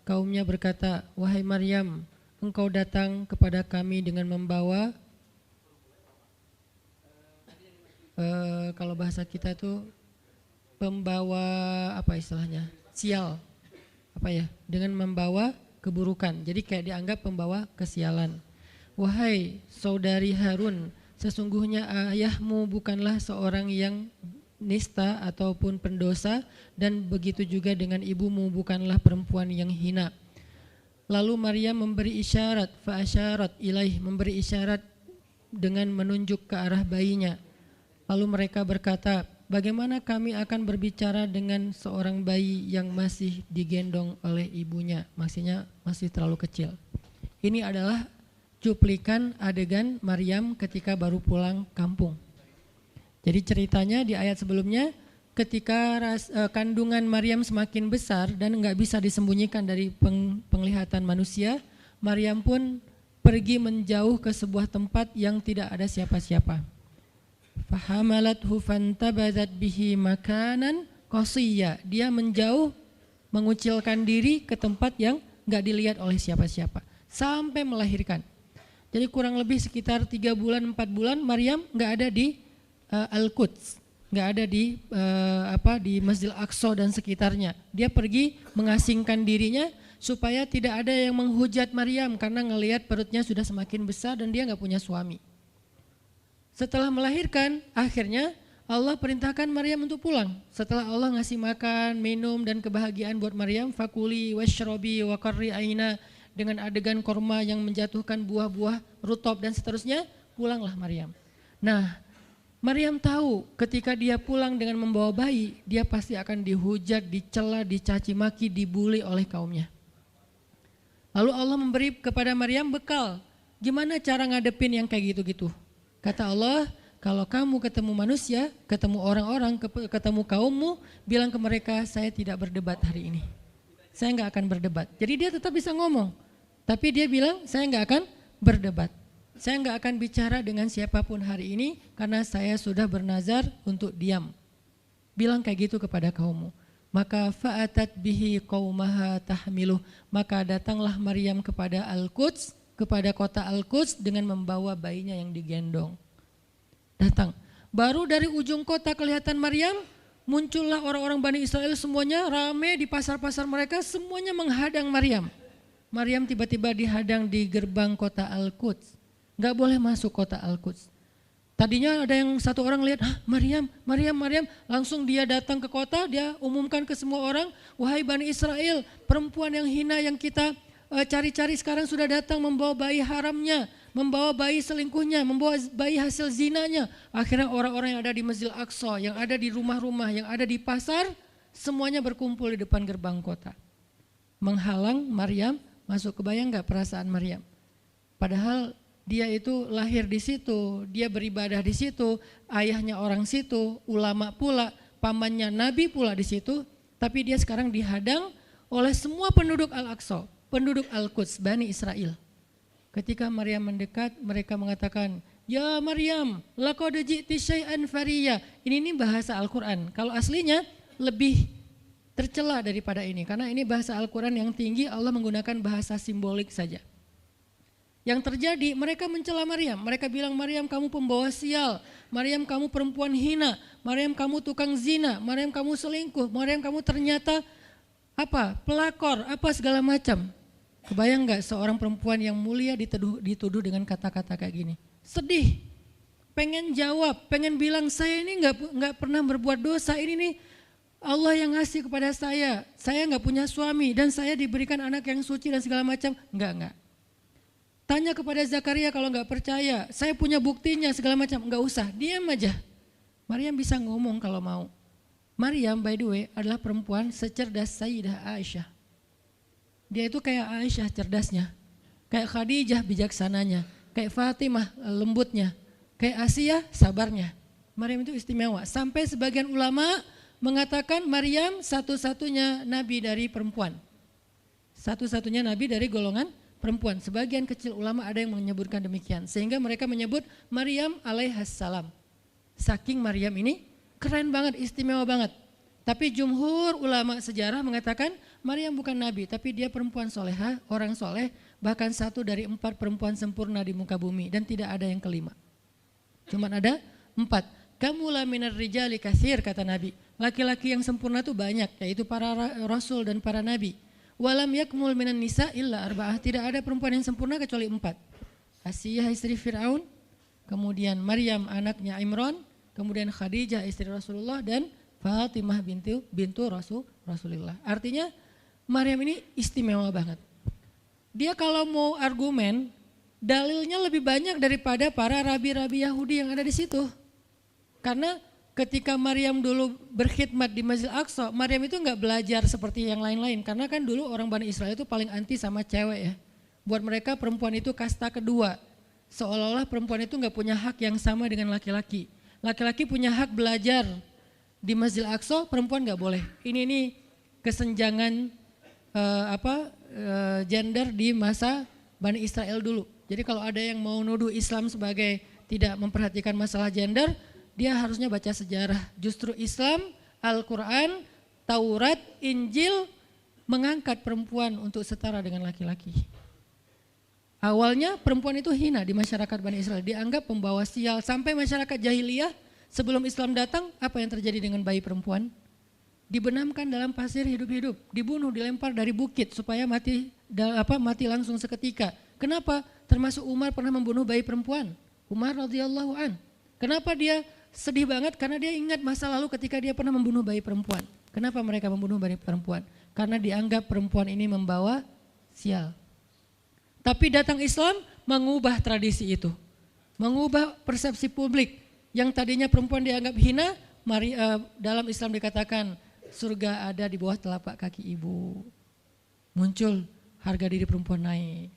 kaumnya berkata, "Wahai Maryam, engkau datang kepada kami dengan membawa," kalau bahasa kita tuh pembawa apa istilahnya? Sial. Apa ya? Dengan membawa keburukan. Jadi kayak dianggap pembawa kesialan. "Wahai saudari Harun, sesungguhnya ayahmu bukanlah seorang yang nista ataupun pendosa, dan begitu juga dengan ibumu bukanlah perempuan yang hina." Lalu Maryam memberi isyarat, fa'asyarat ilaih, memberi isyarat dengan menunjuk ke arah bayinya. Lalu mereka berkata, "Bagaimana kami akan berbicara dengan seorang bayi yang masih digendong oleh ibunya?" Maksudnya masih terlalu kecil. Ini adalah cuplikan adegan Maryam ketika baru pulang kampung. Jadi ceritanya di ayat sebelumnya, ketika kandungan Maryam semakin besar dan enggak bisa disembunyikan dari penglihatan manusia, Maryam pun pergi menjauh ke sebuah tempat yang tidak ada siapa-siapa. Fahamalathu fantabadat bihi makanan qasiyya. Dia menjauh, mengucilkan diri ke tempat yang enggak dilihat oleh siapa-siapa sampai melahirkan. Jadi kurang lebih sekitar 3 bulan 4 bulan Maryam enggak ada di Al-Quds, enggak ada di di Masjidil Aqsa dan sekitarnya. Dia pergi mengasingkan dirinya supaya tidak ada yang menghujat Maryam karena ngelihat perutnya sudah semakin besar dan dia enggak punya suami. Setelah melahirkan, akhirnya Allah perintahkan Maryam untuk pulang. Setelah Allah ngasih makan, minum dan kebahagiaan buat Maryam, fakuli washrobi wa qarri aina, dengan adegan korma yang menjatuhkan buah-buah rutop dan seterusnya, pulanglah Maryam. Nah, Maryam tahu ketika dia pulang dengan membawa bayi, dia pasti akan dihujat, dicela, dicaci maki, dibully oleh kaumnya. Lalu Allah memberi kepada Maryam bekal. Gimana cara ngadepin yang kayak gitu-gitu? Kata Allah, kalau kamu ketemu manusia, ketemu orang-orang, ketemu kaummu, bilang ke mereka, saya tidak berdebat hari ini. Saya enggak akan berdebat. Jadi dia tetap bisa ngomong. Tapi dia bilang, saya enggak akan berdebat. Saya enggak akan bicara dengan siapapun hari ini karena saya sudah bernazar untuk diam. Bilang kayak gitu kepada kaummu. Maka fa'atat bihi qaumaha tahmiluh. Maka datanglah Maryam kepada Al-Quds, kepada kota Al-Quds dengan membawa bayinya yang digendong. Datang. Baru dari ujung kota kelihatan Maryam, muncullah orang-orang Bani Israel semuanya rame di pasar-pasar mereka, semuanya menghadang Maryam. Maryam tiba-tiba dihadang di gerbang kota Al-Quds. Gak boleh masuk kota Al-Quds. Tadinya ada yang satu orang lihat, Maryam, langsung dia datang ke kota, dia umumkan ke semua orang, wahai Bani Israel, perempuan yang hina yang kita cari-cari sekarang sudah datang membawa bayi haramnya, membawa bayi selingkuhnya, membawa bayi hasil zinanya. Akhirnya orang-orang yang ada di Masjidil Aqsa, yang ada di rumah-rumah, yang ada di pasar, semuanya berkumpul di depan gerbang kota. Menghalang Maryam masuk. Kebayang gak perasaan Maryam? Padahal dia itu lahir di situ, dia beribadah di situ, ayahnya orang situ, ulama pula, pamannya Nabi pula di situ, tapi dia sekarang dihadang oleh semua penduduk Al-Aqsa, penduduk Al-Quds, Bani Israel. Ketika Maryam mendekat, mereka mengatakan, "Ya Maryam, laqad ji'ti syai'an fariya." Ini bahasa Al-Quran. Kalau aslinya lebih tercela daripada ini, karena ini bahasa Al-Quran yang tinggi, Allah menggunakan bahasa simbolik saja. Yang terjadi, mereka mencela Maryam. Mereka bilang, Maryam kamu pembawa sial, Maryam kamu perempuan hina, Maryam kamu tukang zina, Maryam kamu selingkuh, Maryam kamu ternyata pelakor, segala macam. Kebayang gak seorang perempuan yang mulia dituduh dengan kata-kata kayak gini? Sedih, pengen jawab, pengen bilang saya ini gak pernah berbuat dosa, ini nih Allah yang ngasih kepada saya gak punya suami dan saya diberikan anak yang suci dan segala macam. Enggak. Tanya kepada Zakaria kalau gak percaya, saya punya buktinya segala macam, enggak usah, diam aja. Maryam bisa ngomong kalau mau. Maryam by the way adalah perempuan secerdas Sayyidah Aisyah. Dia itu kayak Aisyah cerdasnya, kayak Khadijah bijaksananya, kayak Fatimah lembutnya, kayak Asia sabarnya. Maryam itu istimewa. Sampai sebagian ulama mengatakan Maryam satu-satunya nabi dari perempuan. Satu-satunya nabi dari golongan perempuan. Sebagian kecil ulama ada yang menyebutkan demikian. Sehingga mereka menyebut Maryam alaihassalam. Saking Maryam ini keren banget, istimewa banget. Tapi jumhur ulama sejarah mengatakan Maryam bukan nabi, tapi dia perempuan soleha, orang soleh, bahkan satu dari 4 perempuan sempurna di muka bumi dan tidak ada yang kelima. Cuman ada 4. Kamula minar rijali katsir, kata Nabi. Laki-laki yang sempurna itu banyak, yaitu para rasul dan para nabi. Walam yakmul minan nisa illa arba'ah, tidak ada perempuan yang sempurna kecuali 4. Asiyah istri Fir'aun, kemudian Maryam anaknya Imran, kemudian Khadijah istri Rasulullah, dan Fatimah bintu Rasulullah. Artinya Maryam ini istimewa banget. Dia kalau mau argumen, dalilnya lebih banyak daripada para rabi-rabi Yahudi yang ada di situ. Karena ketika Maryam dulu berkhidmat di Masjid Aqsa, Maryam itu enggak belajar seperti yang lain-lain. Karena kan dulu orang Bani Israel itu paling anti sama cewek ya. Buat mereka perempuan itu kasta kedua. Seolah-olah perempuan itu enggak punya hak yang sama dengan laki-laki. Laki-laki punya hak belajar di Masjid Aqsa, perempuan enggak boleh. Ini kesenjangan gender di masa Bani Israel dulu. Jadi kalau ada yang mau nuduh Islam sebagai tidak memperhatikan masalah gender, dia harusnya baca sejarah. Justru Islam, Al-Quran, Taurat, Injil mengangkat perempuan untuk setara dengan laki-laki. Awalnya perempuan itu hina di masyarakat Bani Israel, dianggap pembawa sial. Sampai masyarakat jahiliyah sebelum Islam datang, apa yang terjadi dengan bayi perempuan? Dibenamkan dalam pasir hidup-hidup, dibunuh, dilempar dari bukit supaya mati langsung seketika. Kenapa? Termasuk Umar pernah membunuh bayi perempuan. Umar radhiyallahu an. Kenapa dia sedih banget? Karena dia ingat masa lalu ketika dia pernah membunuh bayi perempuan. Kenapa mereka membunuh bayi perempuan? Karena dianggap perempuan ini membawa sial. Tapi datang Islam mengubah tradisi itu. Mengubah persepsi publik. Yang tadinya perempuan dianggap hina, dalam Islam dikatakan surga ada di bawah telapak kaki ibu. Muncul harga diri perempuan naik.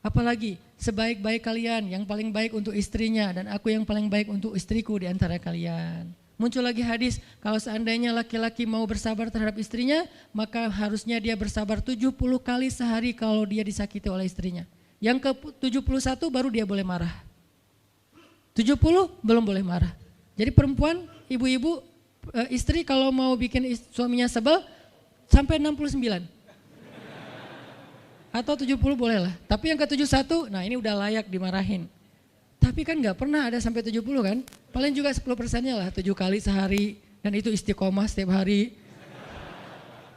Apalagi sebaik-baik kalian yang paling baik untuk istrinya dan aku yang paling baik untuk istriku di antara kalian. Muncul lagi hadis, kalau seandainya laki-laki mau bersabar terhadap istrinya, maka harusnya dia bersabar 70 kali sehari kalau dia disakiti oleh istrinya. Yang ke-71 baru dia boleh marah. 70 belum boleh marah. Jadi perempuan, ibu-ibu, istri kalau mau bikin suaminya sebel sampai 69. Atau 70 boleh lah. Tapi yang ke-71, nah ini udah layak dimarahin. Tapi kan gak pernah ada sampai 70 kan. Paling juga 10%-nya lah, 7 kali sehari. Dan itu istiqomah setiap hari.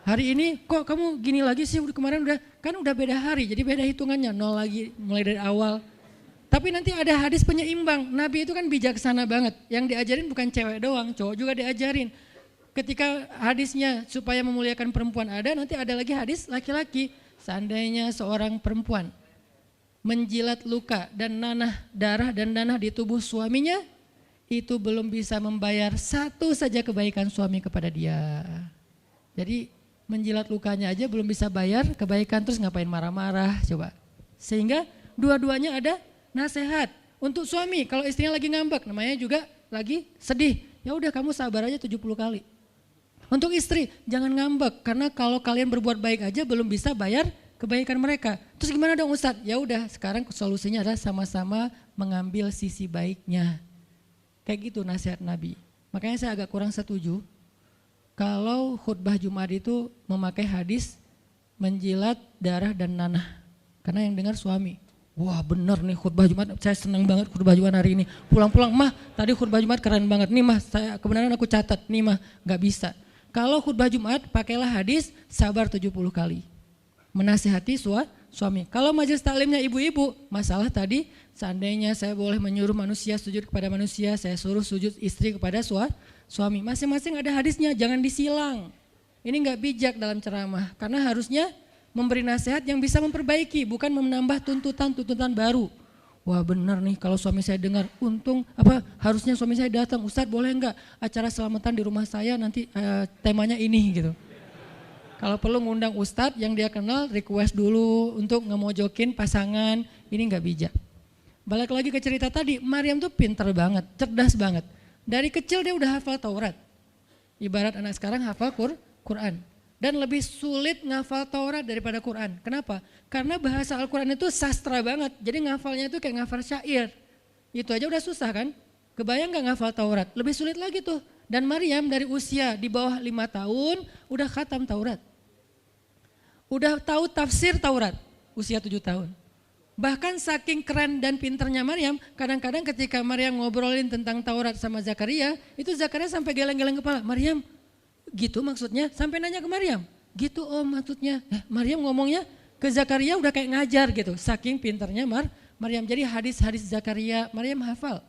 Hari ini kok kamu gini lagi sih, kemarin udah beda hari. Jadi beda hitungannya, 0 lagi mulai dari awal. Tapi nanti ada hadis penyeimbang. Nabi itu kan bijaksana banget. Yang diajarin bukan cewek doang, cowok juga diajarin. Ketika hadisnya supaya memuliakan perempuan ada, nanti ada lagi hadis laki-laki. Seandainya seorang perempuan menjilat luka dan darah dan nanah di tubuh suaminya, itu belum bisa membayar satu saja kebaikan suami kepada dia. Jadi menjilat lukanya aja belum bisa bayar kebaikan, terus ngapain marah-marah coba. Sehingga dua-duanya ada nasihat untuk suami. Kalau istrinya lagi ngambek, namanya juga lagi sedih, ya udah kamu sabar aja 70 kali. Untuk istri, jangan ngambek, karena kalau kalian berbuat baik aja belum bisa bayar kebaikan mereka. Terus gimana dong Ustadz? Ya udah, sekarang solusinya adalah sama-sama mengambil sisi baiknya. Kayak gitu nasihat Nabi. Makanya saya agak kurang setuju kalau khutbah Jumat itu memakai hadis menjilat darah dan nanah. Karena yang dengar suami. Wah bener nih khutbah Jumat, saya senang banget khutbah Jumat hari ini. Pulang-pulang, mah tadi khutbah Jumat keren banget. Nih mah, kebenaran aku catat, nih mah gak bisa. Kalau khutbah Jumat pakailah hadis sabar 70 kali. Menasihati suami. Kalau majelis taklimnya ibu-ibu, masalah tadi seandainya saya boleh menyuruh manusia sujud kepada manusia, saya suruh sujud istri kepada suami. Masing-masing ada hadisnya, jangan disilang. Ini gak bijak dalam ceramah, karena harusnya memberi nasihat yang bisa memperbaiki, bukan menambah tuntutan baru. Wah benar nih kalau suami saya dengar, harusnya suami saya datang, Ustadz boleh enggak acara selamatan di rumah saya nanti temanya ini gitu. Kalau perlu ngundang Ustadz yang dia kenal, request dulu untuk ngemojokin pasangan, ini enggak bijak. Balik lagi ke cerita tadi, Maryam tuh pinter banget, cerdas banget. Dari kecil dia udah hafal Taurat. Ibarat anak sekarang hafal Quran. Dan lebih sulit ngafal Taurat daripada Quran. Kenapa? Karena bahasa Al-Quran itu sastra banget. Jadi ngafalnya itu kayak ngafal syair. Itu aja udah susah kan? Kebayang gak ngafal Taurat? Lebih sulit lagi tuh. Dan Maryam dari usia di bawah 5 tahun udah khatam Taurat. udah tahu tafsir Taurat, usia 7 tahun. Bahkan saking keren dan pinternya Maryam, kadang-kadang ketika Maryam ngobrolin tentang Taurat sama Zakaria, itu Zakaria sampai geleng-geleng kepala. Maryam, gitu maksudnya? Sampai nanya ke Maryam, gitu om maksudnya. Maryam ngomongnya ke Zakaria udah kayak ngajar gitu, saking pinternya Maryam. Jadi hadis-hadis Zakaria, Maryam hafal.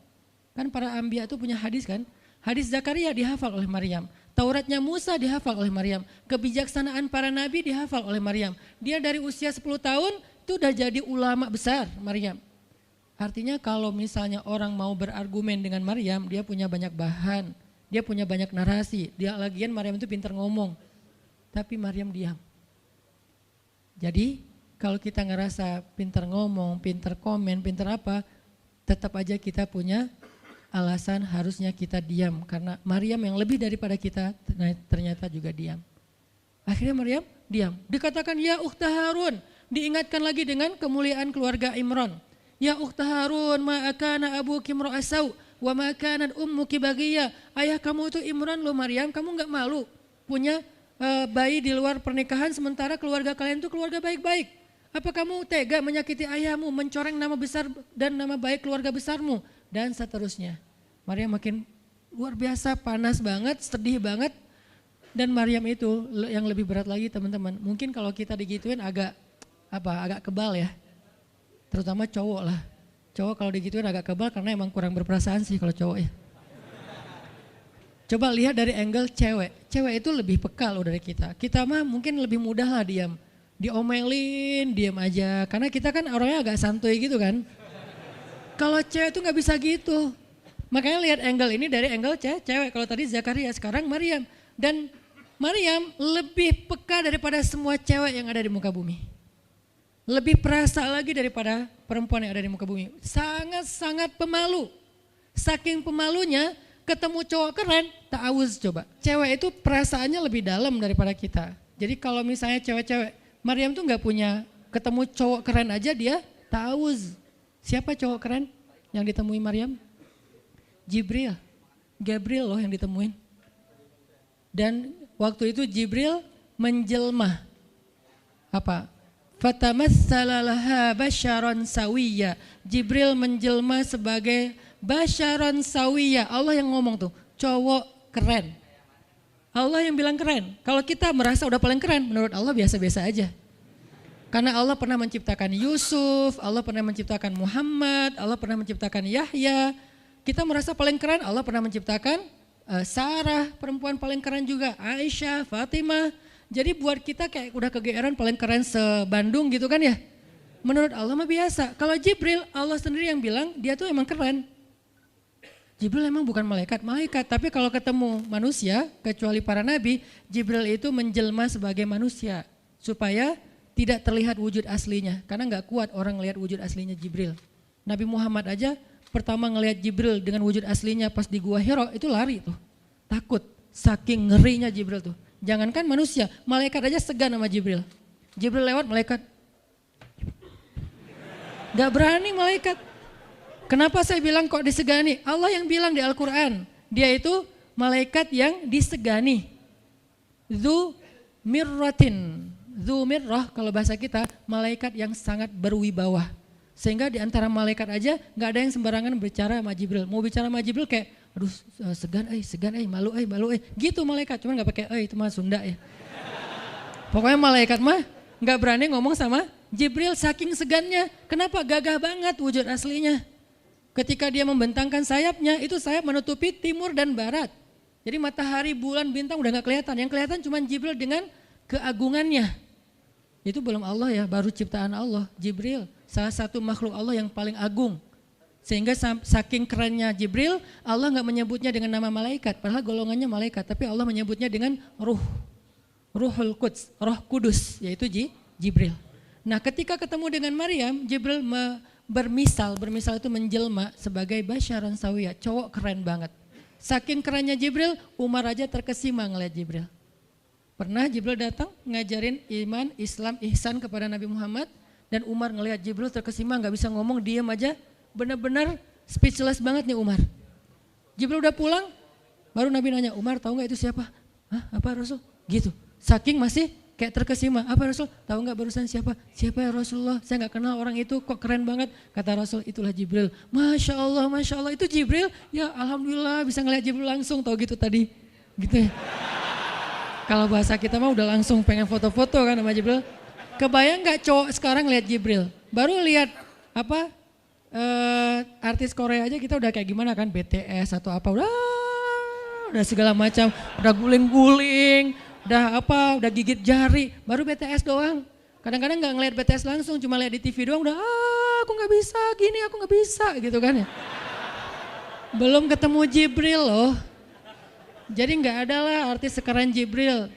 Kan para anbiya itu punya hadis kan? Hadis Zakaria dihafal oleh Maryam. Tauratnya Musa dihafal oleh Maryam. Kebijaksanaan para nabi dihafal oleh Maryam. Dia dari usia 10 tahun itu udah jadi ulama besar Maryam. Artinya kalau misalnya orang mau berargumen dengan Maryam, dia punya banyak bahan, dia punya banyak narasi. Dia lagian Maryam itu pintar ngomong. Tapi Maryam diam. Jadi kalau kita ngerasa pintar ngomong, pintar komen, pintar apa, tetap aja kita punya alasan harusnya kita diam. Karena Maryam yang lebih daripada kita ternyata juga diam. Akhirnya Maryam diam. Dikatakan ya ukhta Harun. Diingatkan lagi dengan kemuliaan keluarga Imran. Ya ukhta Harun ma akana abuki imra'asau wa ma kanat ummuki baghiya. Ayah kamu itu Imran loh Maryam, kamu enggak malu punya bayi di luar pernikahan sementara keluarga kalian itu keluarga baik-baik. Apa kamu tega menyakiti ayahmu, mencoreng nama besar dan nama baik keluarga besarmu dan seterusnya. Maryam makin luar biasa, panas banget, sedih banget. Dan Maryam itu yang lebih berat lagi teman-teman. Mungkin kalau kita digituin agak kebal ya. Terutama cowok lah. Cowok kalau digituin agak kebal karena emang kurang berperasaan sih kalau cowok ya. Coba lihat dari angle cewek. Cewek itu lebih peka loh dari kita. Kita mah mungkin lebih mudah lah diam. Diomelin, diam aja. Karena kita kan orangnya agak santuy gitu kan. Kalau cewek itu gak bisa gitu. Makanya lihat angle ini dari angle cewek. Kalau tadi Zakaria, sekarang Maryam. Dan Maryam lebih peka daripada semua cewek yang ada di muka bumi. Lebih perasa lagi daripada perempuan yang ada di muka bumi. Sangat-sangat pemalu. Saking pemalunya ketemu cowok keren, ta'awuz coba. Cewek itu perasaannya lebih dalam daripada kita. Jadi kalau misalnya cewek-cewek, Maryam tuh gak punya ketemu cowok keren aja dia ta'awuz. Siapa cowok keren yang ditemui Maryam? Jibril. Gabriel loh yang ditemuin. Dan waktu itu Jibril menjelma. Apa? Fatamassala laha basyaran sawiyya. Jibril menjelma sebagai basyaran sawiyya. Allah yang ngomong tuh, cowok keren. Allah yang bilang keren. Kalau kita merasa udah paling keren, menurut Allah biasa-biasa aja. Karena Allah pernah menciptakan Yusuf, Allah pernah menciptakan Muhammad, Allah pernah menciptakan Yahya. Kita merasa paling keren, Allah pernah menciptakan Sarah, perempuan paling keren juga, Aisyah, Fatimah. Jadi buat kita kayak udah kegeeran paling keren se-Bandung gitu kan ya. Menurut Allah mah biasa. Kalau Jibril, Allah sendiri yang bilang dia tuh emang keren. Jibril emang bukan malaikat, tapi kalau ketemu manusia, kecuali para nabi, Jibril itu menjelma sebagai manusia. Supaya tidak terlihat wujud aslinya. Karena gak kuat orang ngelihat wujud aslinya Jibril. Nabi Muhammad aja pertama ngelihat Jibril dengan wujud aslinya pas di Gua Hira itu lari tuh. Takut, saking ngerinya Jibril tuh. Jangankan manusia, malaikat aja segan sama Jibril. Jibril lewat malaikat. Gak berani malaikat. Kenapa saya bilang kok disegani? Allah yang bilang di Al-Quran. Dia itu malaikat yang disegani. Dzu mirratin. Dzu mirrah kalau bahasa kita malaikat yang sangat berwibawa. Sehingga di antara malaikat aja gak ada yang sembarangan bicara sama Jibril. Mau bicara sama Jibril kayak aduh segan malu gitu malaikat, cuman gak pakai itu mah Sunda ya. Pokoknya malaikat mah gak berani ngomong sama Jibril saking segannya. Kenapa? Gagah banget wujud aslinya. Ketika dia membentangkan sayapnya, itu sayap menutupi timur dan barat. Jadi matahari, bulan, bintang udah gak kelihatan. Yang kelihatan cuma Jibril dengan keagungannya. Itu belum Allah ya, baru ciptaan Allah. Jibril salah satu makhluk Allah yang paling agung. Sehingga saking kerennya Jibril, Allah gak menyebutnya dengan nama malaikat. Padahal golongannya malaikat, tapi Allah menyebutnya dengan Ruhul Quds, Roh Kudus, yaitu Jibril. Nah ketika ketemu dengan Maryam, Jibril bermisal itu menjelma sebagai basyaran sawiyah, cowok keren banget. Saking kerennya Jibril, Umar aja terkesima ngeliat Jibril. Pernah Jibril datang ngajarin iman, Islam, ihsan kepada Nabi Muhammad, dan Umar ngeliat Jibril terkesima, gak bisa ngomong, diam aja. Benar-benar speechless banget nih Umar. Jibril udah pulang, baru Nabi nanya, Umar tahu gak itu siapa? Hah, apa Rasul? Gitu, saking masih kayak terkesima. Apa Rasul? Tahu nggak barusan siapa? Siapa ya Rasulullah? Saya nggak kenal orang itu, kok keren banget. Kata Rasul, itulah Jibril. Masya Allah, itu Jibril. Ya Alhamdulillah bisa ngeliat Jibril langsung, tahu gitu tadi. Gitu ya. Kalau bahasa kita mah udah langsung pengen foto-foto kan sama Jibril. Kebayang nggak cowok sekarang lihat Jibril? Baru lihat apa artis Korea aja kita udah kayak gimana kan, BTS atau apa, udah segala macam, udah guling-guling, udah gigit jari, baru BTS doang. Kadang-kadang nggak ngeliat BTS langsung, cuma lihat di TV doang udah aku nggak bisa gini, aku nggak bisa gitu kan ya. Belum ketemu Jibril loh. Jadi nggak ada lah artis sekeren Jibril.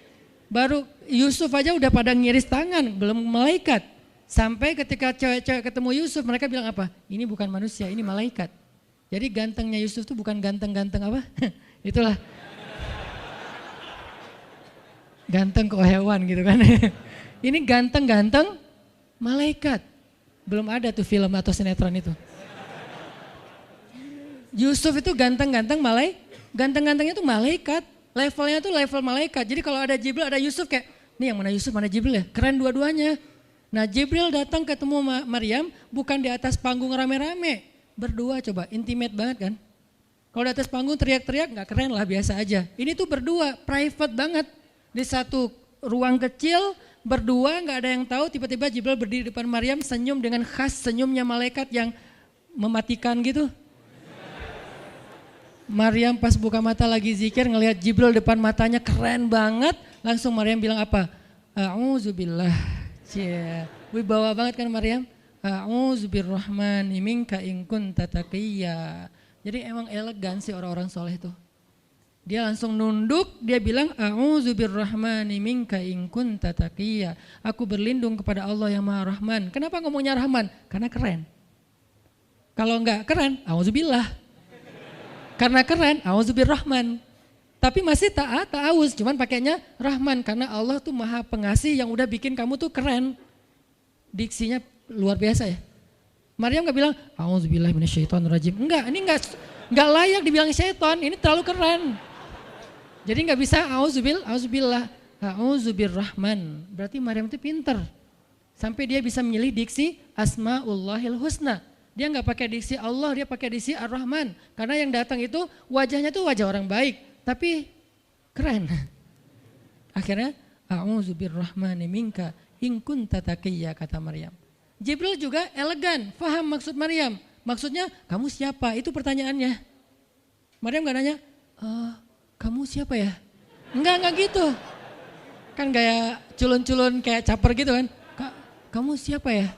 Baru Yusuf aja udah pada ngiris tangan, belum malaikat. Sampai ketika cewek-cewek ketemu Yusuf, mereka bilang apa? Ini bukan manusia, ini malaikat. Jadi gantengnya Yusuf tuh bukan ganteng-ganteng apa? Itulah. Ganteng kok hewan gitu kan. Ini ganteng-ganteng malaikat. Belum ada tuh film atau sinetron itu. Yusuf itu ganteng-ganteng ganteng-gantengnya tuh malaikat. Levelnya tuh level malaikat. Jadi kalau ada Jibril, ada Yusuf kayak, nih yang mana Yusuf, mana Jibril ya? Keren dua-duanya. Nah Jibril datang ketemu Maryam bukan di atas panggung rame-rame. Berdua coba, intimate banget kan. Kalau di atas panggung teriak-teriak gak keren lah, biasa aja. Ini tuh berdua, private banget. Di satu ruang kecil, berdua gak ada yang tahu, tiba-tiba Jibril berdiri di depan Maryam senyum dengan khas senyumnya malaikat yang mematikan gitu. Maryam pas buka mata lagi zikir ngelihat Jibril depan matanya keren banget. Langsung Maryam bilang apa? A'udzubillah. Wibawa banget kan Maryam? A'udzubirrahmani minka in kunta taqiyya. Jadi emang elegan sih orang-orang soleh itu. Dia langsung nunduk, dia bilang A'udzubirrahmani minka in kunta taqiyya. Aku berlindung kepada Allah yang Maha Rahman. Kenapa ngomongnya Rahman? Karena keren. Kalau enggak keren, a'udzubillah. Karena keren, a'udzubirrahman. Tapi masih ta'awuz, cuman pakainya Rahman karena Allah tuh Maha Pengasih yang udah bikin kamu tuh keren. Diksinya luar biasa ya. Maryam gak bilang a'udzubillahi minasyaitonirrajim. Enggak, ini enggak layak dibilang syaitan, ini terlalu keren. Jadi enggak bisa a'udzubillah, a'udzubirrahman. Berarti Maryam itu pinter. Sampai dia bisa memilih diksi Asmaullahil Husna. Dia enggak pakai diksi Allah, dia pakai diksi Ar-Rahman. Karena yang datang itu wajahnya tuh wajah orang baik. Tapi keren. Akhirnya a'udzubirrahmani minka in kunta taqiyya kata Maryam. Jibril juga elegan, faham maksud Maryam. Maksudnya kamu siapa? Itu pertanyaannya. Maryam gak nanya, kamu siapa ya? Enggak gitu. Kan gaya culun-culun kayak caper gitu kan. Kamu siapa ya?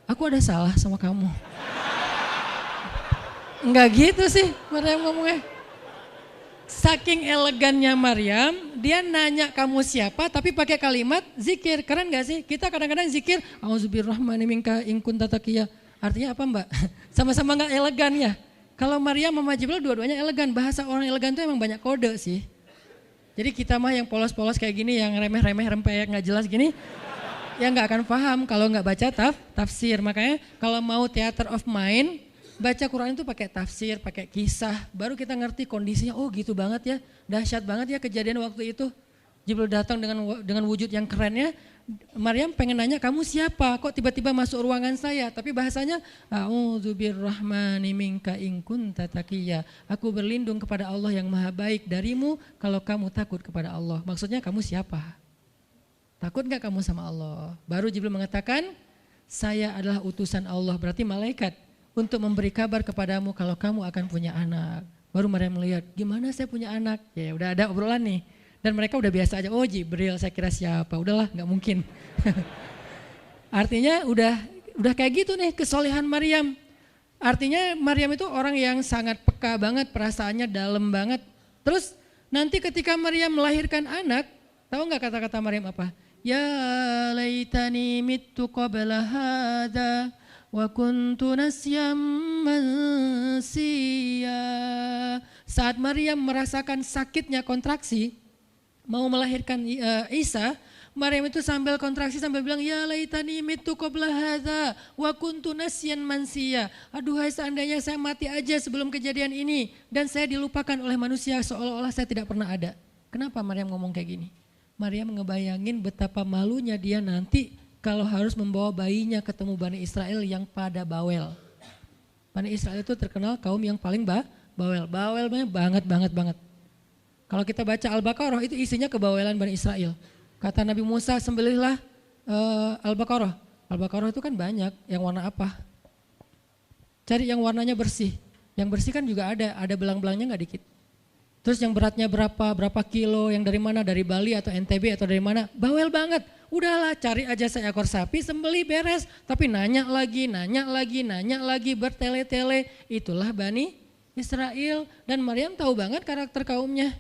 Aku ada salah sama kamu. Enggak gitu sih Maryam ngomongnya. Saking elegannya Maryam, dia nanya kamu siapa tapi pakai kalimat zikir. Keren gak sih? Kita kadang-kadang zikir, A'udzubirrahmani minka in kunta taqiyya. Artinya apa Mbak? Sama-sama gak elegan ya. Kalau Maryam sama Jibril dua-duanya elegan. Bahasa orang elegan itu emang banyak kode sih. Jadi kita mah yang polos-polos kayak gini, yang remeh-remeh rempeyek gak jelas gini, ya gak akan paham kalau gak baca tafsir. Makanya kalau mau theater of mind, baca Quran itu pakai tafsir, pakai kisah, baru kita ngerti kondisinya. Oh gitu banget ya, dahsyat banget ya kejadian waktu itu. Jibril datang dengan wujud yang kerennya. Maryam pengen nanya kamu siapa? Kok tiba-tiba masuk ruangan saya? Tapi bahasanya A'udzubirrahmani minka in kunta taqiyya. Aku berlindung kepada Allah yang Maha Baik darimu kalau kamu takut kepada Allah. Maksudnya kamu siapa? Takut gak kamu sama Allah? Baru Jibril mengatakan saya adalah utusan Allah, berarti malaikat. Untuk memberi kabar kepadamu kalau kamu akan punya anak. Baru Maryam melihat, gimana saya punya anak? Ya udah ada obrolan nih. Dan mereka udah biasa aja, oh Jibril saya kira siapa, udahlah gak mungkin. Artinya udah kayak gitu nih kesolehan Maryam. Artinya Maryam itu orang yang sangat peka banget, perasaannya dalam banget. Terus nanti ketika Maryam melahirkan anak, tahu gak kata-kata Maryam apa? Ya laitani mittu qabla hadha. Wa kuntu nasyam mansiya. Saat Maryam merasakan sakitnya kontraksi, mau melahirkan Isa, Maryam itu sambil kontraksi sambil bilang, ya laitani mitu qabla hadza wa kuntu nasyan mansiya. Aduhai seandainya saya mati aja sebelum kejadian ini dan saya dilupakan oleh manusia seolah-olah saya tidak pernah ada. Kenapa Maryam ngomong kayak gini? Maryam ngebayangin betapa malunya dia nanti kalau harus membawa bayinya ketemu Bani Israel yang pada bawel. Bani Israel itu terkenal kaum yang paling bawel. Bawelnya banget. Kalau kita baca Al-Baqarah itu isinya kebawelan Bani Israel. Kata Nabi Musa, sembelihlah Al-Baqarah. Al-Baqarah itu kan banyak, yang warna apa? Cari yang warnanya bersih. Yang bersih kan juga ada belang-belangnya nggak dikit. Terus yang beratnya berapa kilo, yang dari mana, dari Bali atau NTB atau dari mana, bawel banget. Udahlah cari aja seekor sapi, sembelih beres. Tapi nanya lagi, bertele-tele. Itulah Bani Israel. Dan Maryam tahu banget karakter kaumnya.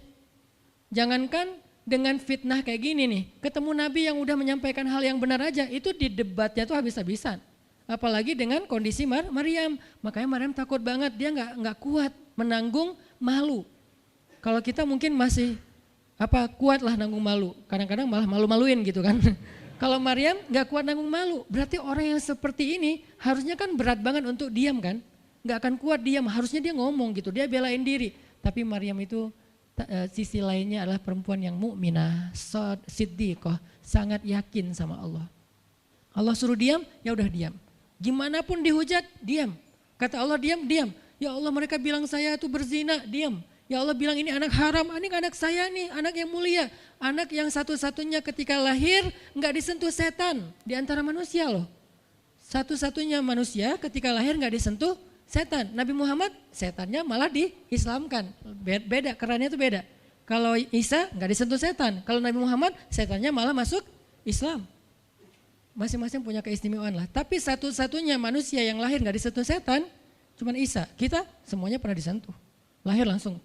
Jangankan dengan fitnah kayak gini nih, ketemu Nabi yang udah menyampaikan hal yang benar aja, itu di debatnya tuh habis-habisan. Apalagi dengan kondisi Maryam. Makanya Maryam takut banget, dia nggak kuat menanggung malu. Kalau kita mungkin masih kuat lah nanggung malu, kadang-kadang malah malu-maluin gitu kan. Kalau Maryam nggak kuat nanggung malu, berarti orang yang seperti ini harusnya kan berat banget untuk diam kan, nggak akan kuat diam, harusnya dia ngomong gitu, dia belain diri. Tapi Maryam itu sisi lainnya adalah perempuan yang mukminah, siddiqah, sangat yakin sama Allah. Allah suruh diam, ya udah diam. Gimana pun dihujat, diam. Kata Allah diam. Ya Allah mereka bilang saya itu berzina, diam. Ya Allah bilang ini anak haram, ini anak saya nih, anak yang mulia. Anak yang satu-satunya ketika lahir nggak disentuh setan di antara manusia loh. Satu-satunya manusia ketika lahir nggak disentuh setan. Nabi Muhammad setannya malah diislamkan. Beda, kerannya itu beda. Kalau Isa nggak disentuh setan. Kalau Nabi Muhammad setannya malah masuk Islam. Masing-masing punya keistimewaan lah. Tapi satu-satunya manusia yang lahir nggak disentuh setan cuman Isa. Kita semuanya pernah disentuh. Lahir langsung.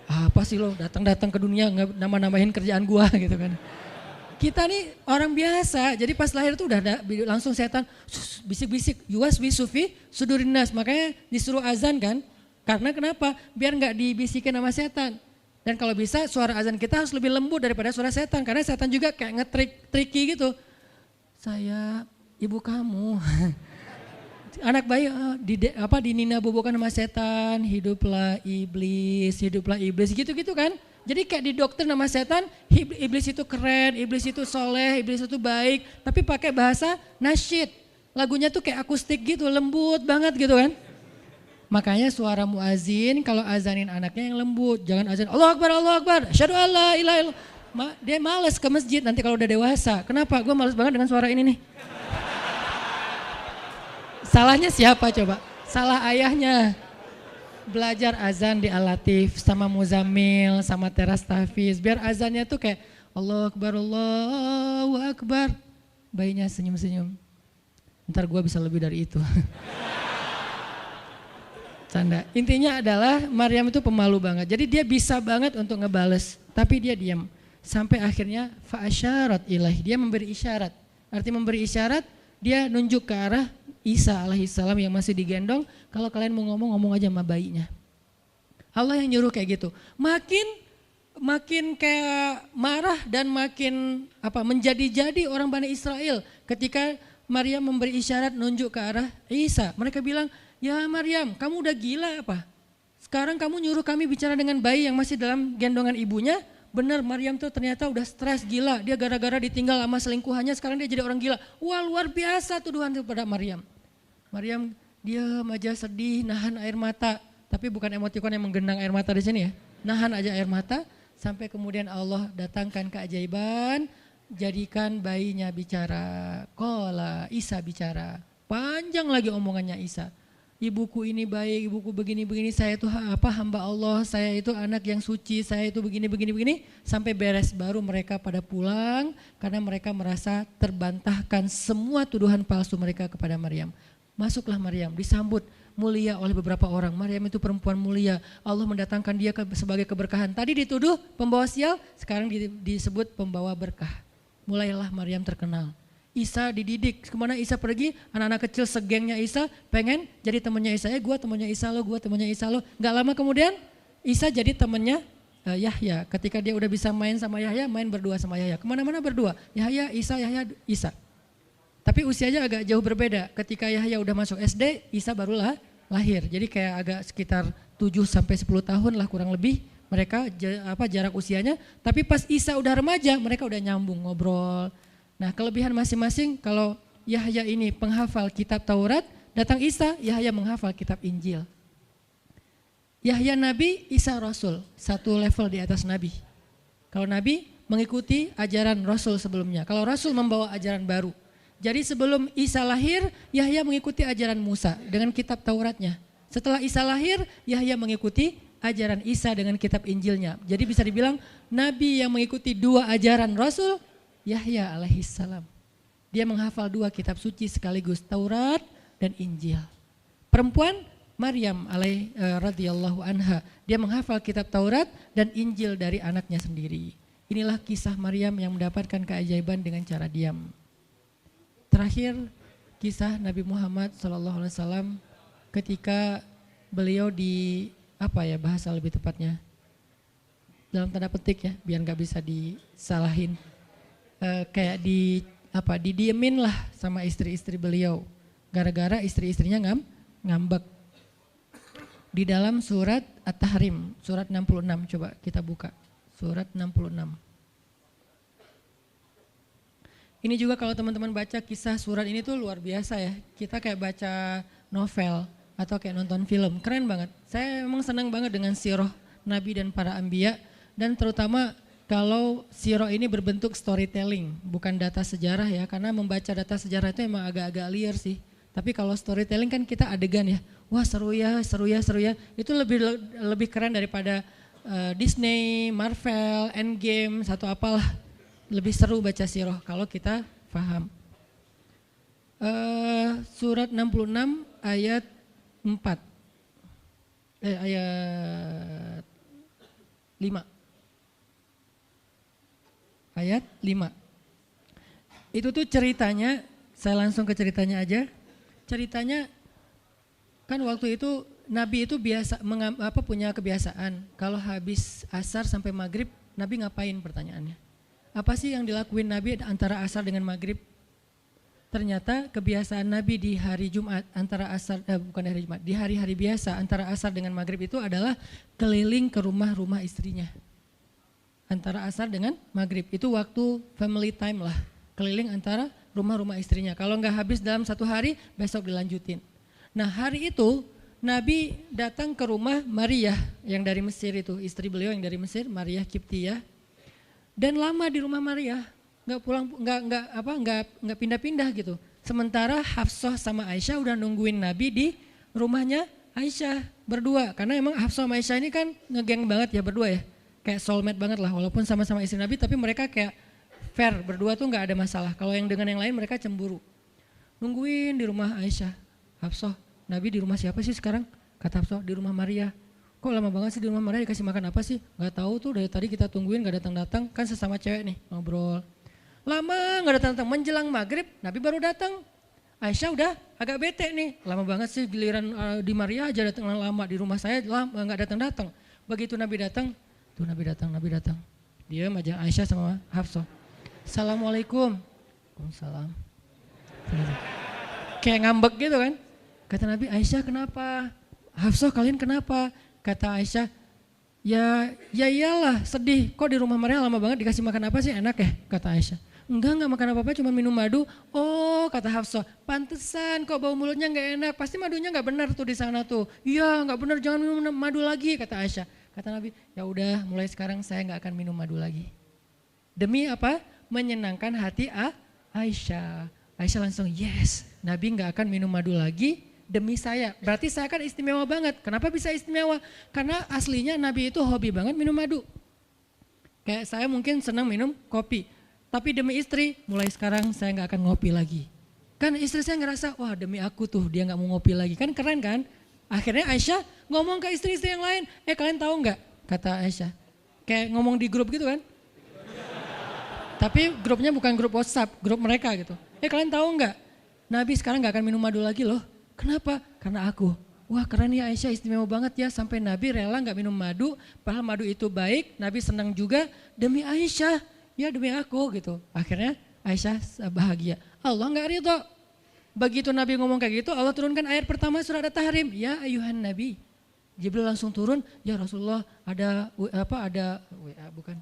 Apa sih lo datang-datang ke dunia nambah-nambahin kerjaan gua gitu kan. Kita nih orang biasa, jadi pas lahir tuh udah ada langsung setan bisik-bisik, yuwas wisufi sudurin nas, makanya disuruh azan kan. Karena kenapa? Biar nggak dibisikin sama setan. Dan kalau bisa suara azan kita harus lebih lembut daripada suara setan, karena setan juga kayak nge-tricky gitu. Saya ibu kamu. Anak bayi dinina bobokan sama setan, hiduplah iblis gitu-gitu kan. Jadi kayak di dokter nama setan, iblis itu keren, iblis itu soleh, iblis itu baik, tapi pakai bahasa nasyid. Lagunya tuh kayak akustik gitu, lembut banget gitu kan. Makanya suara muazin kalau azanin anaknya yang lembut, jangan azan Allahu Akbar, asyhadu alla ilaha illallah. Dia malas ke masjid nanti kalau udah dewasa. Kenapa? Gue malas banget dengan suara ini nih. Salahnya siapa coba? Salah ayahnya. Belajar azan di Al-Latif sama Muzammil, sama Teras Tahfiz. Biar azannya tuh kayak Allahu Akbar. Bayinya senyum-senyum. Ntar gue bisa lebih dari itu. Canda. Intinya adalah Maryam itu pemalu banget. Jadi dia bisa banget untuk ngebales. Tapi dia diam. Sampai akhirnya fa'asyarat ilaih. Dia memberi isyarat. Arti memberi isyarat, dia nunjuk ke arah Isa alaihissalam yang masih digendong, kalau kalian mau ngomong aja sama bayinya. Allah yang nyuruh kayak gitu. Makin kayak marah dan makin menjadi-jadi orang Bani Israel ketika Maryam memberi isyarat nunjuk ke arah Isa. Mereka bilang, ya Maryam kamu udah gila apa? Sekarang kamu nyuruh kami bicara dengan bayi yang masih dalam gendongan ibunya. Benar Maryam tuh ternyata udah stres gila. Dia gara-gara ditinggal sama selingkuhannya sekarang dia jadi orang gila. Wah luar biasa tuduhan kepada Maryam. Maryam diam aja sedih, nahan air mata. Tapi bukan emotikon yang menggenang air mata di sini ya. Nahan aja air mata sampai kemudian Allah datangkan keajaiban. Jadikan bayinya bicara. Qala Isa bicara. Panjang lagi omongannya Isa. Ibuku ini baik, ibuku begini-begini, saya itu hamba Allah, saya itu anak yang suci, saya itu begini-begini. Sampai beres baru mereka pada pulang karena mereka merasa terbantahkan semua tuduhan palsu mereka kepada Maryam. Masuklah Maryam, disambut mulia oleh beberapa orang. Maryam itu perempuan mulia, Allah mendatangkan dia sebagai keberkahan. Tadi dituduh pembawa sial, sekarang disebut pembawa berkah. Mulailah Maryam terkenal. Isa dididik, kemana Isa pergi, anak-anak kecil segengnya Isa pengen jadi temannya Isa. Gue temannya Isa lo, gue temannya Isa lo. Gak lama kemudian Isa jadi temannya Yahya. Ketika dia udah bisa main sama Yahya, main berdua sama Yahya. Kemana-mana berdua, Yahya, Isa. Tapi usianya agak jauh berbeda. Ketika Yahya udah masuk SD, Isa barulah lahir. Jadi kayak agak sekitar 7-10 tahun lah kurang lebih mereka jarak usianya, tapi pas Isa udah remaja mereka udah nyambung ngobrol. Nah, kelebihan masing-masing, kalau Yahya ini penghafal kitab Taurat, datang Isa, Yahya menghafal kitab Injil. Yahya Nabi, Isa Rasul, satu level di atas Nabi. Kalau Nabi mengikuti ajaran Rasul sebelumnya, kalau Rasul membawa ajaran baru. Jadi sebelum Isa lahir, Yahya mengikuti ajaran Musa dengan kitab Tauratnya. Setelah Isa lahir, Yahya mengikuti ajaran Isa dengan kitab Injilnya. Jadi bisa dibilang Nabi yang mengikuti dua ajaran Rasul, Yahya alaihissalam. Dia menghafal dua kitab suci sekaligus, Taurat dan Injil. Perempuan, Maryam radhiyallahu anha, dia menghafal kitab Taurat dan Injil dari anaknya sendiri. Inilah kisah Maryam yang mendapatkan keajaiban dengan cara diam. Terakhir, kisah Nabi Muhammad SAW ketika beliau bahasa lebih tepatnya, dalam tanda petik ya, biar nggak bisa disalahin, kayak didiemin lah sama istri-istri beliau, gara-gara istri-istrinya ngambek. Di dalam surat At-Tahrim, surat 66, coba kita buka, surat 66. Ini juga kalau teman-teman baca kisah surat ini tuh luar biasa ya. Kita kayak baca novel atau kayak nonton film, keren banget. Saya memang senang banget dengan sirah Nabi dan para anbiya, dan terutama kalau sirah ini berbentuk storytelling, bukan data sejarah ya, karena membaca data sejarah itu emang agak-agak liar sih. Tapi kalau storytelling kan kita adegan ya, wah seru ya, itu lebih keren daripada Disney, Marvel, Endgame, atau apalah. Lebih seru baca sirah kalau kita paham. Surat 66 ayat 4. Ayat 5. Ayat 5. Itu tuh ceritanya, saya langsung ke ceritanya aja. Ceritanya kan waktu itu Nabi itu punya kebiasaan kalau habis asar sampai maghrib, Nabi ngapain pertanyaannya? Apa sih yang dilakuin Nabi antara asar dengan maghrib? Ternyata kebiasaan Nabi di hari Jumat di hari-hari biasa antara asar dengan maghrib itu adalah keliling ke rumah-rumah istrinya. Antara asar dengan maghrib itu waktu family time lah, keliling antara rumah-rumah istrinya. Kalau nggak habis dalam satu hari, besok dilanjutin. Nah, hari itu Nabi datang ke rumah Maria yang dari Mesir itu, istri beliau yang dari Mesir, Maria Kiptiyah. Dan lama di rumah Maria, nggak pindah-pindah gitu. Sementara Hafsah sama Aisyah udah nungguin Nabi di rumahnya Aisyah berdua. Karena emang Hafsah sama Aisyah ini kan ngegeng banget ya berdua ya. Kayak soulmate banget lah, walaupun sama-sama istri Nabi, tapi mereka kayak fair, berdua tuh nggak ada masalah. Kalau yang dengan yang lain mereka cemburu. Nungguin di rumah Aisyah. Hafsah, Nabi di rumah siapa sih sekarang? Kata Hafsah, di rumah Maria. Kok lama banget sih di rumah Maria, dikasih makan apa sih? Gak tahu tuh, dari tadi kita tungguin gak datang-datang, kan sesama cewek nih ngobrol. Lama gak datang-datang, menjelang maghrib Nabi baru datang. Aisyah udah agak bete nih, lama banget sih giliran di Maria aja datang lama, di rumah saya gak datang-datang. Begitu Nabi datang, tuh Nabi datang. Diam aja Aisyah sama Hafsah. Assalamualaikum. Waalaikumsalam. Kayak ngambek gitu kan. Kata Nabi, Aisyah kenapa? Hafsah kalian kenapa? Kata Aisyah, ya iyalah sedih, kok di rumah Maria lama banget dikasih makan apa sih, enak ya? Kata Aisyah, enggak makan apa-apa, cuma minum madu. Oh, kata Hafsah, pantesan kok bau mulutnya enggak enak, pasti madunya enggak benar tuh di sana tuh. Iya enggak benar, jangan minum madu lagi, kata Aisyah. Kata Nabi, ya udah mulai sekarang saya enggak akan minum madu lagi. Demi apa? Menyenangkan hati Aisyah. Aisyah langsung yes, Nabi enggak akan minum madu lagi. Demi saya, berarti saya kan istimewa banget. Kenapa bisa istimewa? Karena aslinya Nabi itu hobi banget minum madu. Kayak saya mungkin senang minum kopi. Tapi demi istri, mulai sekarang saya gak akan ngopi lagi. Kan istri saya ngerasa, wah demi aku tuh dia gak mau ngopi lagi. Kan keren kan? Akhirnya Aisyah ngomong ke istri-istri yang lain. Kalian tahu gak? Kata Aisyah. Kayak ngomong di grup gitu kan? Tapi grupnya bukan grup WhatsApp, grup mereka gitu. Kalian tahu gak? Nabi sekarang gak akan minum madu lagi loh. Kenapa? Karena aku. Wah keren ya Aisyah, istimewa banget ya, sampai Nabi rela gak minum madu, padahal madu itu baik, Nabi senang juga demi Aisyah, ya demi aku gitu. Akhirnya Aisyah bahagia. Allah gak ridho. Begitu Nabi ngomong kayak gitu, Allah turunkan ayat pertama surat At-Tahrim, ya ayuhan Nabi, Jibril langsung turun, ya Rasulullah ada WA bukan.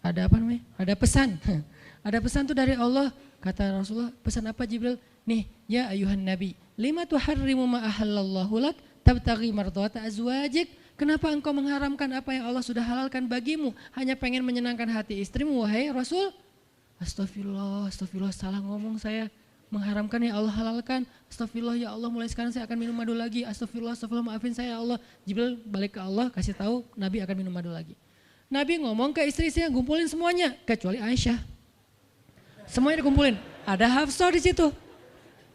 Ada apa namanya? Ada pesan. Ada pesan tuh dari Allah. Kata Rasulullah, pesan apa Jibril? Nih, ya ayuhan nabi, lima tuharrimu ma ahallallahu lak tabtaghi mardhata azwajik. Kenapa engkau mengharamkan apa yang Allah sudah halalkan bagimu? Hanya pengen menyenangkan hati istrimu, wahai Rasul? Astagfirullah, astagfirullah, salah ngomong saya. Mengharamkan ya Allah halalkan. Astagfirullah ya Allah, mulai sekarang saya akan minum madu lagi. Astagfirullah, astagfirullah, maafin saya ya Allah. Jibril balik ke Allah, kasih tahu Nabi akan minum madu lagi. Nabi ngomong ke istri-istrinya, ngumpulin semuanya kecuali Aisyah. Semuanya dikumpulin. Ada Hafsah di situ.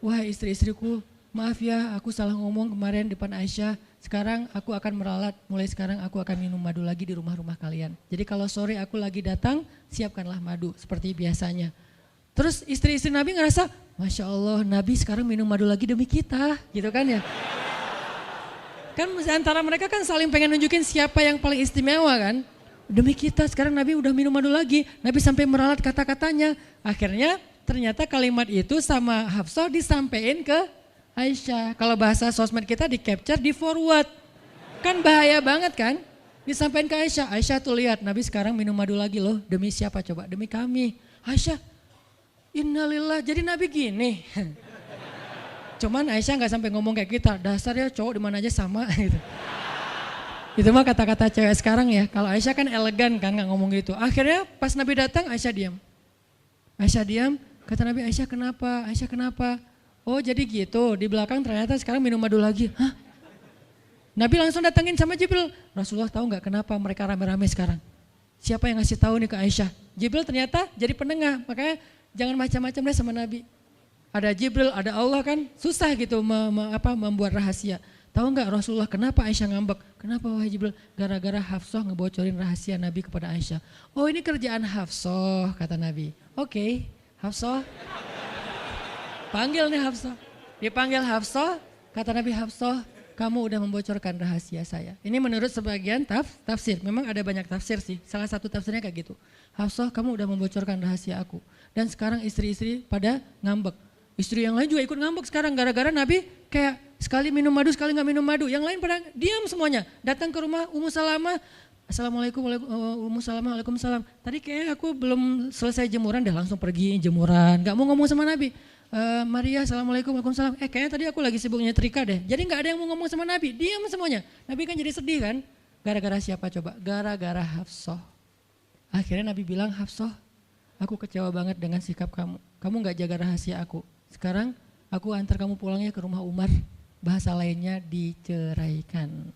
Wah istri-istriku, maaf ya aku salah ngomong kemarin depan Aisyah. Sekarang aku akan meralat, mulai sekarang aku akan minum madu lagi di rumah-rumah kalian. Jadi kalau sore aku lagi datang, siapkanlah madu seperti biasanya. Terus istri-istri Nabi ngerasa, Masya Allah Nabi sekarang minum madu lagi demi kita, gitu kan ya. Kan antara mereka kan saling pengen nunjukin siapa yang paling istimewa kan. Demi kita sekarang Nabi udah minum madu lagi, Nabi sampai meralat kata-katanya. Akhirnya ternyata kalimat itu sama Hafsah disampaikan ke Aisyah. Kalau bahasa sosmed kita di capture, di forward. Kan bahaya banget kan? Disampaikan ke Aisyah. Aisyah tuh lihat Nabi sekarang minum madu lagi loh. Demi siapa coba? Demi kami. Aisyah, innalillah, jadi Nabi gini. Cuman Aisyah gak sampai ngomong kayak kita. Dasar ya cowok dimana aja sama gitu. Itu mah kata-kata cewek sekarang ya. Kalau Aisyah kan elegan kan gak ngomong gitu. Akhirnya pas Nabi datang Aisyah diam. Aisyah diam. Kata Nabi, Aisyah kenapa? Aisyah kenapa? Oh jadi gitu, di belakang ternyata sekarang minum madu lagi. Hah? Nabi langsung datangin sama Jibril. Rasulullah tahu nggak kenapa mereka rame-rame sekarang? Siapa yang ngasih tahu nih ke Aisyah? Jibril ternyata jadi penengah, makanya jangan macam-macam deh sama Nabi. Ada Jibril, ada Allah kan, susah gitu membuat rahasia. Tahu nggak Rasulullah kenapa Aisyah ngambek? Kenapa wahai Jibril? Gara-gara Hafsah ngebocorin rahasia Nabi kepada Aisyah. Oh ini kerjaan Hafsah, kata Nabi. Oke, Hafsah. Panggil nih Hafsah. Dipanggil Hafsah, kata Nabi, Hafsah, kamu udah membocorkan rahasia saya. Ini menurut sebagian tafsir. Memang ada banyak tafsir sih. Salah satu tafsirnya kayak gitu. Hafsah, kamu udah membocorkan rahasia aku. Dan sekarang istri-istri pada ngambek. Istri yang lain juga ikut ngambek sekarang gara-gara Nabi kayak sekali minum madu, sekali nggak minum madu. Yang lain pada diam semuanya. Datang ke rumah Ummu Salamah. Assalamualaikum, Ummu Salamah, waalaikumsalam. Tadi kayaknya aku belum selesai jemuran, dah langsung pergi jemuran. Gak mau ngomong sama Nabi. Maria, assalamualaikum, waalaikumsalam. Kayaknya tadi aku lagi sibuk nyetrika deh. Jadi gak ada yang mau ngomong sama Nabi, diam semuanya. Nabi kan jadi sedih kan. Gara-gara siapa coba? Gara-gara Hafsah. Akhirnya Nabi bilang, Hafsah, aku kecewa banget dengan sikap kamu. Kamu gak jaga rahasia aku. Sekarang aku antar kamu pulangnya ke rumah Umar. Bahasa lainnya diceraikan.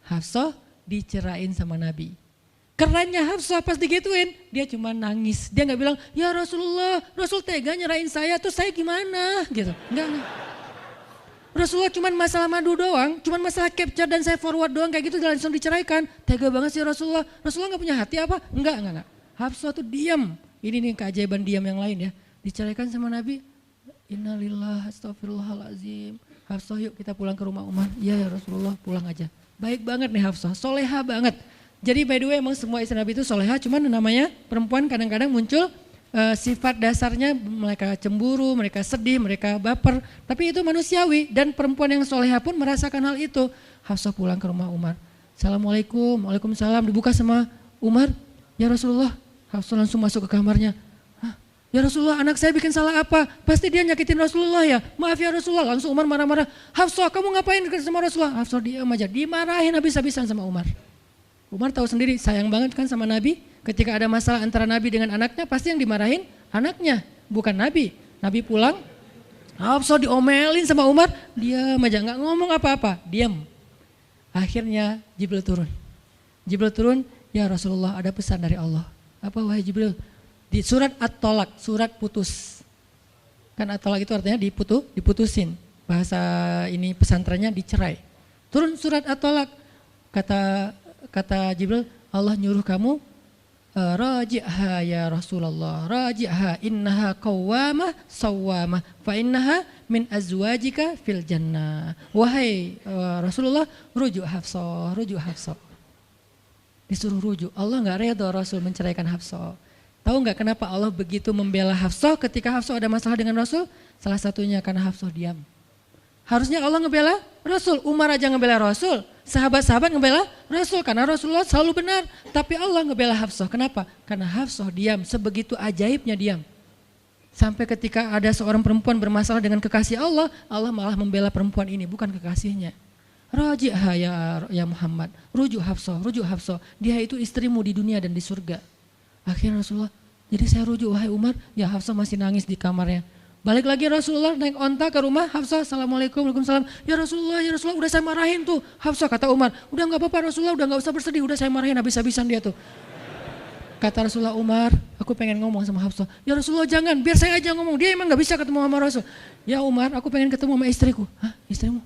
Hafsah dicerain sama Nabi. Kerennya Hafsah pas digituin, dia cuma nangis. Dia gak bilang, ya Rasulullah, Rasul tega nyerahin saya, terus saya gimana? Gitu. Enggak. Rasulullah cuma masalah madu doang, cuma masalah capture dan saya forward doang kayak gitu langsung diceraikan. Tega banget sih Rasulullah. Rasulullah gak punya hati apa? Enggak. Hafsah tuh diam. Ini nih keajaiban diam yang lain ya. Diceraikan sama Nabi. Innalillah, astagfirullahaladzim. Hafsah yuk kita pulang ke rumah Umar. Iya ya Rasulullah, pulang aja. Baik banget nih Hafsah, soleha banget. Jadi by the way emang semua istri Nabi itu soleha, cuman namanya perempuan kadang-kadang muncul sifat dasarnya mereka cemburu, mereka sedih, mereka baper. Tapi itu manusiawi dan perempuan yang soleha pun merasakan hal itu. Hafsah pulang ke rumah Umar. Assalamualaikum, waalaikumsalam, dibuka sama Umar. Ya Rasulullah, Hafsah langsung masuk ke kamarnya. Ya Rasulullah, anak saya bikin salah apa? Pasti dia nyakitin Rasulullah ya. Maaf ya Rasulullah, langsung Umar marah-marah. Hafsah kamu ngapain sama Rasulullah? Hafsah diam aja, dimarahin habis-habisan sama Umar. Umar tahu sendiri sayang banget kan sama Nabi. Ketika ada masalah antara Nabi dengan anaknya pasti yang dimarahin anaknya, bukan Nabi. Nabi pulang, Hafsah diomelin sama Umar, diam aja gak ngomong apa-apa, diam. Akhirnya Jibril turun. Jibril turun, ya Rasulullah ada pesan dari Allah. Apa wahai Jibril? Di surat At-Tolak, surat putus. Kan At-Tolak itu artinya diputusin. Bahasa ini pesantrennya dicerai. Turun surat At-Tolak, kata Jibril, Allah nyuruh kamu raji'ha ya Rasulullah, raji'ha innaha qawwamah sawwamah fa innaha min azwajika fil jannah. Wahai Rasulullah, rujuk Hafsah. Disuruh rujuk. Allah enggak redha Rasul menceraikan Hafsah. Tahu enggak kenapa Allah begitu membela Hafsah ketika Hafsah ada masalah dengan Rasul? Salah satunya karena Hafsah diam. Harusnya Allah ngebela Rasul, Umar aja ngebela Rasul. Sahabat-sahabat ngebela Rasul karena Rasulullah selalu benar. Tapi Allah ngebela Hafsah. Kenapa? Karena Hafsah diam, sebegitu ajaibnya diam. Sampai ketika ada seorang perempuan bermasalah dengan kekasih Allah, Allah malah membela perempuan ini, bukan kekasihnya. Raji'ha ya Muhammad, rujuk Hafsah. Dia itu istrimu di dunia dan di surga. Akhirnya Rasulullah, jadi saya rujuk, wahai Umar, ya Hafsah masih nangis di kamarnya. Balik lagi Rasulullah naik onta ke rumah Hafsah, Assalamualaikum, Waalaikumsalam. Ya Rasulullah, udah saya marahin tuh. Hafsah kata Umar, udah gak apa-apa Rasulullah, udah gak usah bersedih, udah saya marahin habis-habisan dia tuh. Kata Rasulullah, Umar, aku pengen ngomong sama Hafsah. Ya Rasulullah jangan, biar saya aja ngomong, dia emang gak bisa ketemu sama Rasul. Ya Umar, aku pengen ketemu sama istriku. Hah, istrimu?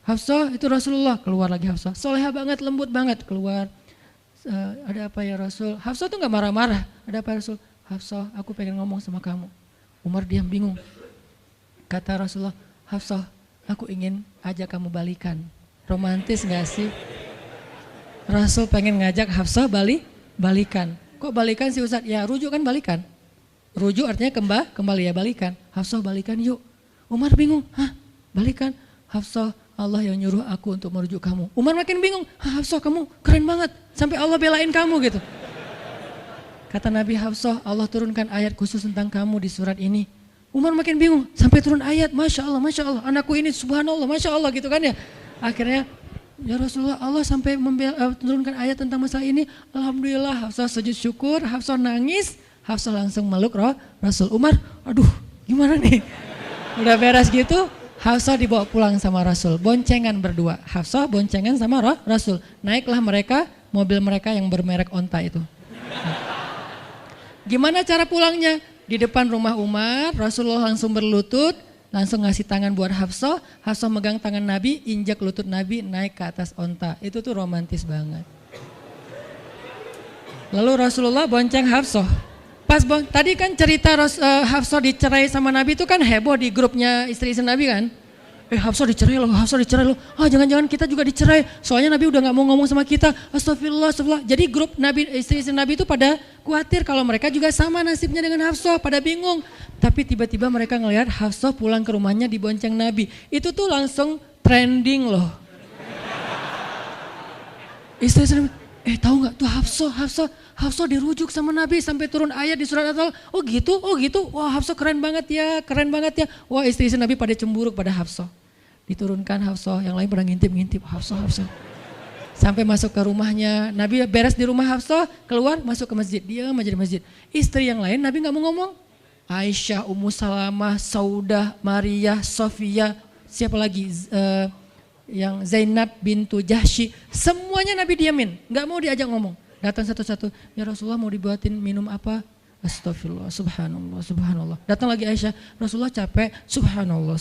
Hafsah, itu Rasulullah. Keluar lagi Hafsah, soleha banget, lembut banget, keluar. Ada apa ya Rasul? Hafsah tuh gak marah-marah. Ada apa Rasul? Hafsah, aku pengen ngomong sama kamu. Umar diam bingung. Kata Rasulullah, Hafsah, aku ingin ajak kamu balikan. Romantis gak sih? Rasul pengen ngajak Hafsah balikan. Kok balikan sih Ustaz? Ya rujuk kan balikan. Rujuk artinya kembali ya balikan. Hafsah balikan yuk. Umar bingung, hah balikan? Hafsah, Allah yang nyuruh aku untuk merujuk kamu. Umar makin bingung, Hafsah kamu keren banget. Sampai Allah belain kamu gitu. Kata Nabi, Hafsah, Allah turunkan ayat khusus tentang kamu di surat ini. Umar makin bingung, sampai turun ayat, Masya Allah, anakku ini subhanallah, Masya Allah gitu kan ya. Akhirnya, ya Rasulullah, Allah sampai turunkan ayat tentang masalah ini. Alhamdulillah, Hafsah sujud syukur, Hafsah nangis, Hafsah langsung meluk Rasul. Umar, aduh gimana nih? Udah beres gitu, Hafsah dibawa pulang sama Rasul, boncengan berdua. Hafsah boncengan sama Rasul. Naiklah mereka, mobil mereka yang bermerek onta itu. Gimana cara pulangnya? Di depan rumah Umar, Rasulullah langsung berlutut, langsung ngasih tangan buat Hafsah. Hafsah megang tangan Nabi, injak lutut Nabi, naik ke atas onta. Itu tuh romantis banget. Lalu Rasulullah bonceng Hafsah. Tadi kan cerita Hafsah dicerai sama Nabi itu kan heboh di grupnya istri-istri Nabi kan. Hafsah dicerai loh. Jangan-jangan kita juga dicerai. Soalnya Nabi udah gak mau ngomong sama kita. Astagfirullah. Jadi grup Nabi, istri-istri Nabi itu pada khawatir kalau mereka juga sama nasibnya dengan Hafsah. Pada bingung. Tapi tiba-tiba mereka ngelihat Hafsah pulang ke rumahnya dibonceng Nabi. Itu tuh langsung trending loh. Istri-istri Nabi, tahu gak tuh Hafsah dirujuk sama Nabi sampai turun ayat di surat At-Talaq. Oh gitu. Wah Hafsah keren banget ya. Wah istri-istri Nabi pada cemburu pada Hafsah. Diturunkan Hafsah, yang lain pada ngintip Hafsah. Sampai masuk ke rumahnya, Nabi beres di rumah Hafsah, keluar masuk ke masjid, dia aja di masjid. Istri yang lain Nabi gak mau ngomong. Aisyah, Ummu Salamah, Saudah, Maria, Sofia, siapa lagi? Yang Zainab bintu Jahsy, semuanya Nabi diamin, gak mau diajak ngomong. Datang satu-satu, ya Rasulullah mau dibuatin minum apa? Astagfirullah, subhanallah. Datang lagi Aisyah, Rasulullah capek, subhanallah.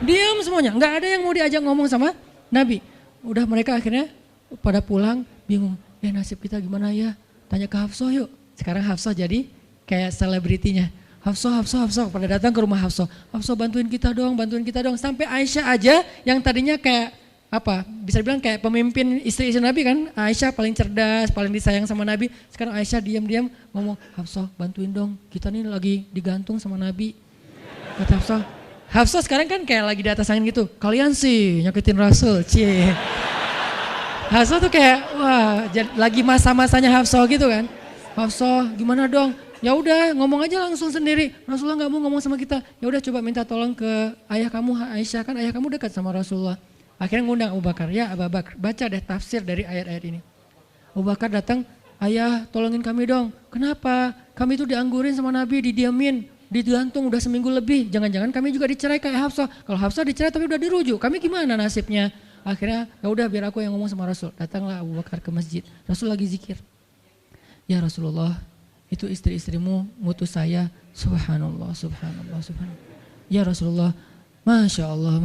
Diam semuanya, nggak ada yang mau diajak ngomong sama Nabi. Udah mereka akhirnya pada pulang, bingung. Nasib kita gimana ya? Tanya ke Hafsah yuk. Sekarang Hafsah jadi kayak selebritinya. Hafsah, pada datang ke rumah Hafsah. Hafsah bantuin kita dong. Sampai Aisyah aja yang tadinya kayak bisa dibilang kayak pemimpin istri-istri Nabi kan. Aisyah paling cerdas, paling disayang sama Nabi. Sekarang Aisyah diam-diam ngomong, Hafsah bantuin dong, kita nih lagi digantung sama Nabi. Kata Hafsah sekarang kan kayak lagi di atas angin gitu. Kalian sih nyakitin Rasul, cie. Hafsah tuh kayak wah lagi masa-masanya Hafsah gitu kan. Hafsah gimana dong? Ya udah ngomong aja langsung sendiri. Rasulullah nggak mau ngomong sama kita. Ya udah coba minta tolong ke ayah kamu Aisyah, kan ayah kamu dekat sama Rasulullah. Akhirnya ngundang Abu Bakar, ya Abu Bakar, baca deh tafsir dari ayat-ayat ini. Abu Bakar datang, ayah tolongin kami dong. Kenapa? Kami itu dianggurin sama Nabi, didiamin, digantung udah seminggu lebih. Jangan-jangan kami juga dicerai kayak Hafsah. Kalau Hafsah dicerai tapi udah dirujuk, kami gimana nasibnya? Akhirnya ya udah biar aku yang ngomong sama Rasul. Datanglah Abu Bakar ke masjid. Rasul lagi zikir. Ya Rasulullah, itu istri-istrimu ngutus saya. Subhanallah. Ya Rasulullah, Masya Allah.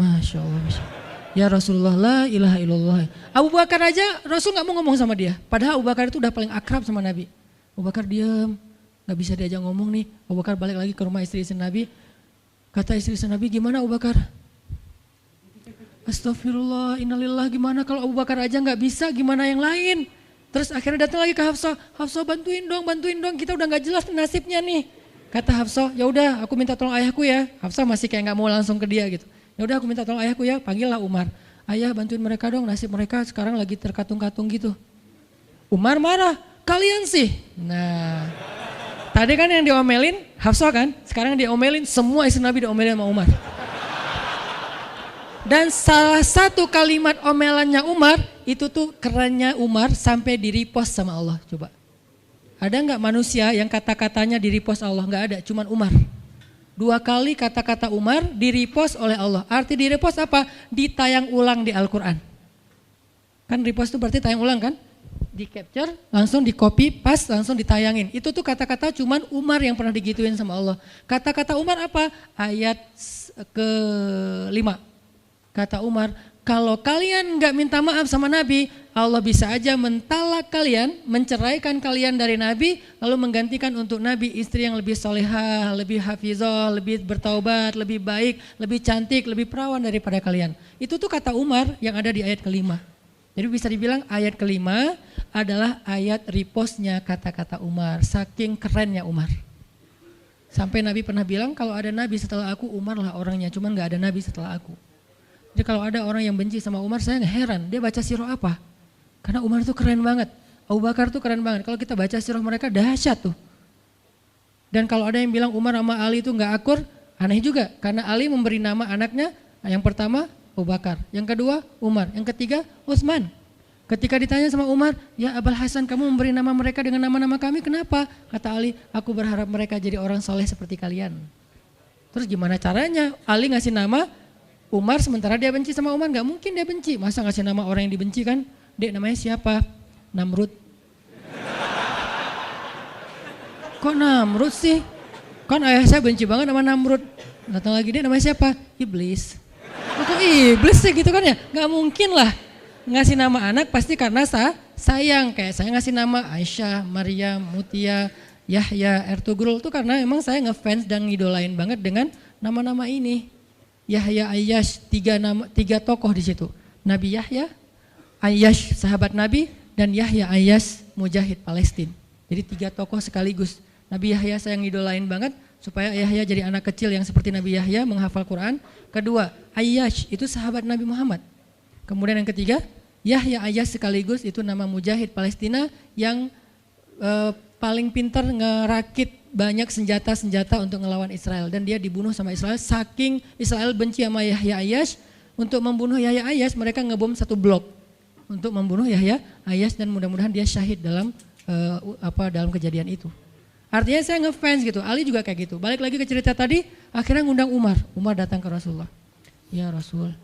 Ya Rasulullah, la ilaha illallah. Abu Bakar aja Rasul gak mau ngomong sama dia. Padahal Abu Bakar itu udah paling akrab sama Nabi. Abu Bakar diam, gak bisa diajak ngomong nih. Abu Bakar balik lagi ke rumah istri-istri Nabi. Kata istri-istri Nabi, gimana Abu Bakar? Astagfirullah, innalillah, gimana kalau Abu Bakar aja gak bisa, gimana yang lain? Terus akhirnya datang lagi ke Hafsah. Hafsah bantuin dong, kita udah gak jelas nasibnya nih. Kata Hafsah, ya udah aku minta tolong ayahku ya. Hafsah masih kayak gak mau langsung ke dia gitu. Ya udah aku minta tolong ayahku ya, panggillah Umar. ayah bantuin mereka dong, nasib mereka sekarang lagi terkatung-katung gitu. Umar marah, kalian sih. Nah, tadi kan yang diomelin Hafsah kan, sekarang diomelin semua istri Nabi diomelin sama Umar. Dan salah satu kalimat omelannya Umar, itu tuh kerennya Umar sampai di-repost sama Allah. Coba, ada nggak manusia yang kata-katanya di-repost Allah? Nggak ada, cuman Umar. 2 kali kata-kata Umar di-repost oleh Allah. Arti di-repost apa? Ditayang ulang di Al-Quran. Kan repost itu berarti tayang ulang kan? Di capture, langsung di copy, paste, langsung ditayangin. Itu tuh kata-kata cuman Umar yang pernah digituin sama Allah. Kata-kata Umar apa? Ayat ke-5. Kata Umar, kalau kalian gak minta maaf sama Nabi, Allah bisa aja mentalak kalian, menceraikan kalian dari Nabi, lalu menggantikan untuk Nabi istri yang lebih solehah, lebih hafizah, lebih bertaubat, lebih baik, lebih cantik, lebih perawan daripada kalian. Itu tuh kata Umar yang ada di ayat ke-5. Jadi bisa dibilang ayat ke-5 adalah ayat repostnya kata-kata Umar. Saking kerennya Umar. Sampai Nabi pernah bilang kalau ada Nabi setelah aku, Umar lah orangnya. Cuman gak ada Nabi setelah aku. Jadi kalau ada orang yang benci sama Umar, saya heran. Dia baca sirah apa? Karena Umar tuh keren banget. Abu Bakar tuh keren banget. Kalau kita baca sirah mereka dahsyat tuh. Dan kalau ada yang bilang Umar sama Ali itu gak akur, aneh juga. Karena Ali memberi nama anaknya yang pertama Abu Bakar, yang kedua Umar, yang ketiga Utsman. Ketika ditanya sama Umar, ya Abul Hasan kamu memberi nama mereka dengan nama-nama kami, kenapa? Kata Ali, aku berharap mereka jadi orang soleh seperti kalian. Terus gimana caranya Ali ngasih nama Umar sementara dia benci sama Umar? Gak mungkin dia benci, masa ngasih nama orang yang dibenci kan? Dek namanya siapa? Namrud. Kok Namrud sih? Kan ayah saya benci banget sama Namrud. Datang lagi, dek namanya siapa? Iblis. Kok iblis sih gitu kan ya? Gak mungkin lah ngasih nama anak pasti karena sayang. Kayak saya ngasih nama Aisyah, Maryam, Mutia, Yahya, Ertugrul itu karena memang saya ngefans dan ngidolain banget dengan nama-nama ini. Yahya, Ayyash, 3 tokoh di situ. Nabi Yahya, Ayyash sahabat Nabi, dan Yahya Ayyash mujahid Palestina. Jadi 3 tokoh sekaligus. Nabi Yahya saya ngidolain banget supaya Yahya jadi anak kecil yang seperti Nabi Yahya menghafal Quran. Kedua, Ayyash itu sahabat Nabi Muhammad. Kemudian yang ketiga, Yahya Ayyash sekaligus itu nama mujahid Palestina yang paling pintar ngerakit banyak senjata-senjata untuk ngelawan Israel. Dan dia dibunuh sama Israel, saking Israel benci sama Yahya Ayyash. Untuk membunuh Yahya Ayyash mereka ngebom 1 blok untuk membunuh Yahya Ayyash, dan mudah-mudahan dia syahid dalam dalam kejadian itu. Artinya saya ngefans gitu, Ali juga kayak gitu. Balik lagi ke cerita tadi, akhirnya ngundang Umar. Umar datang ke Rasulullah. Ya Rasul,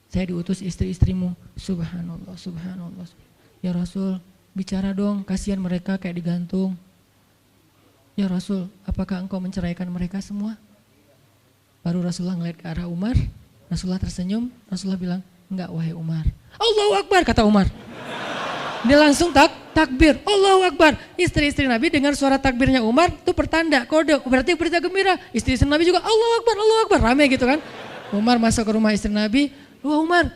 saya diutus istri-istrimu. Subhanallah, subhanallah. Ya Rasul, bicara dong, kasihan mereka kayak digantung. Ya Rasul, apakah engkau menceraikan mereka semua? Baru Rasulullah ngeliat ke arah Umar, Rasulullah tersenyum, Rasulullah bilang, enggak wahai Umar. Allahu Akbar, kata Umar. Dia langsung takbir, Allahu Akbar. Istri-istri Nabi dengar suara takbirnya Umar, itu pertanda, kode, berarti berita gembira. Istri-istri Nabi juga Allahu Akbar, rame gitu kan. Umar masuk ke rumah istri Nabi, wah Umar,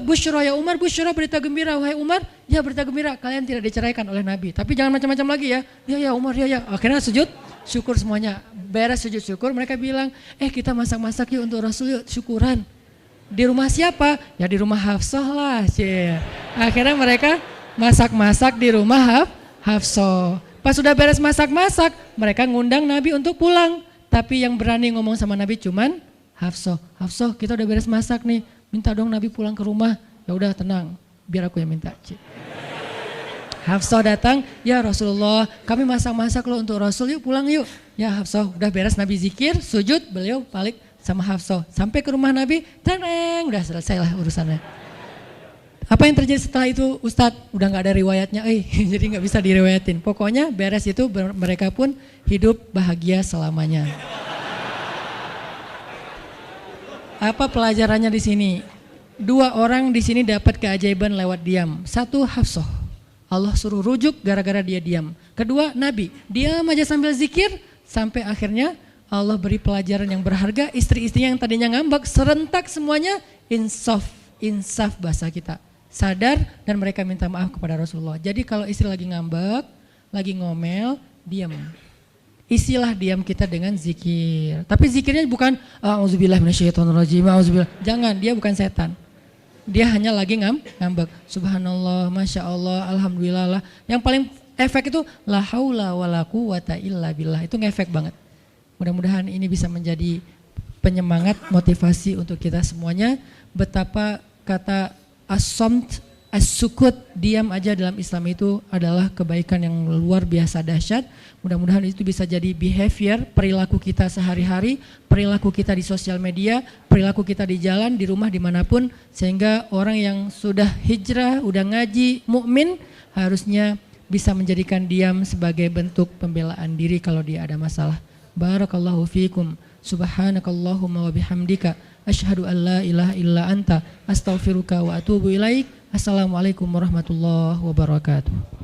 busyra ya Umar, busyra berita gembira, wahai Umar, ya berita gembira, kalian tidak diceraikan oleh Nabi. Tapi jangan macam-macam lagi ya. Ya Umar, ya. Akhirnya sujud syukur semuanya. Beres sujud syukur, mereka bilang, kita masak-masak yuk untuk Rasul yuk, syukuran. Di rumah siapa? Ya di rumah Hafsah lah. Akhirnya mereka masak-masak di rumah Hafsah. Pas sudah beres masak-masak, mereka ngundang Nabi untuk pulang. Tapi yang berani ngomong sama Nabi cuman Hafsah. Hafsah, kita udah beres masak nih, minta dong Nabi pulang ke rumah. Ya udah tenang, biar aku yang minta. Hafsah datang, ya Rasulullah, kami masak-masak loh untuk Rasul, yuk pulang yuk. Ya Hafsah, udah beres Nabi zikir, sujud, beliau balik sama Hafsah. Sampai ke rumah Nabi, tenang, udah selesai lah urusannya. Apa yang terjadi setelah itu Ustadz? Udah gak ada riwayatnya, jadi gak bisa diriwayatin. Pokoknya beres itu mereka pun hidup bahagia selamanya. Apa pelajarannya di sini? 2 orang di sini dapat keajaiban lewat diam. 1 Hafsah, Allah suruh rujuk gara-gara dia diam. Kedua Nabi, diam aja sambil zikir sampai akhirnya Allah beri pelajaran yang berharga. Istri-istrinya yang tadinya ngambek serentak semuanya insaf bahasa kita. Sadar dan mereka minta maaf kepada Rasulullah. Jadi kalau istri lagi ngambek, lagi ngomel, diam. Isilah diam kita dengan zikir. Tapi zikirnya bukan auzubillahi minasyaitonirrajim, auzubillah. Jangan, dia bukan setan. dia hanya lagi ngambek. Subhanallah, Masya Allah, Alhamdulillah lah. Yang paling efek itu la haula wala quwata illa billah. Itu ngefek banget. Mudah-mudahan ini bisa menjadi penyemangat, motivasi untuk kita semuanya. Betapa kata as-samt, as-sukut, diam aja dalam Islam itu adalah kebaikan yang luar biasa dahsyat. Mudah-mudahan itu bisa jadi behavior, perilaku kita sehari-hari, perilaku kita di sosial media, perilaku kita di jalan, di rumah, dimanapun. Sehingga orang yang sudah hijrah, udah ngaji, mukmin, harusnya bisa menjadikan diam sebagai bentuk pembelaan diri kalau dia ada masalah. Barakallahu fiikum. Subhanakallahumma wa bihamdika asyhadu an la ilaha illa anta astaghfiruka wa atubu ilaik. Assalamualaikum warahmatullahi wabarakatuh.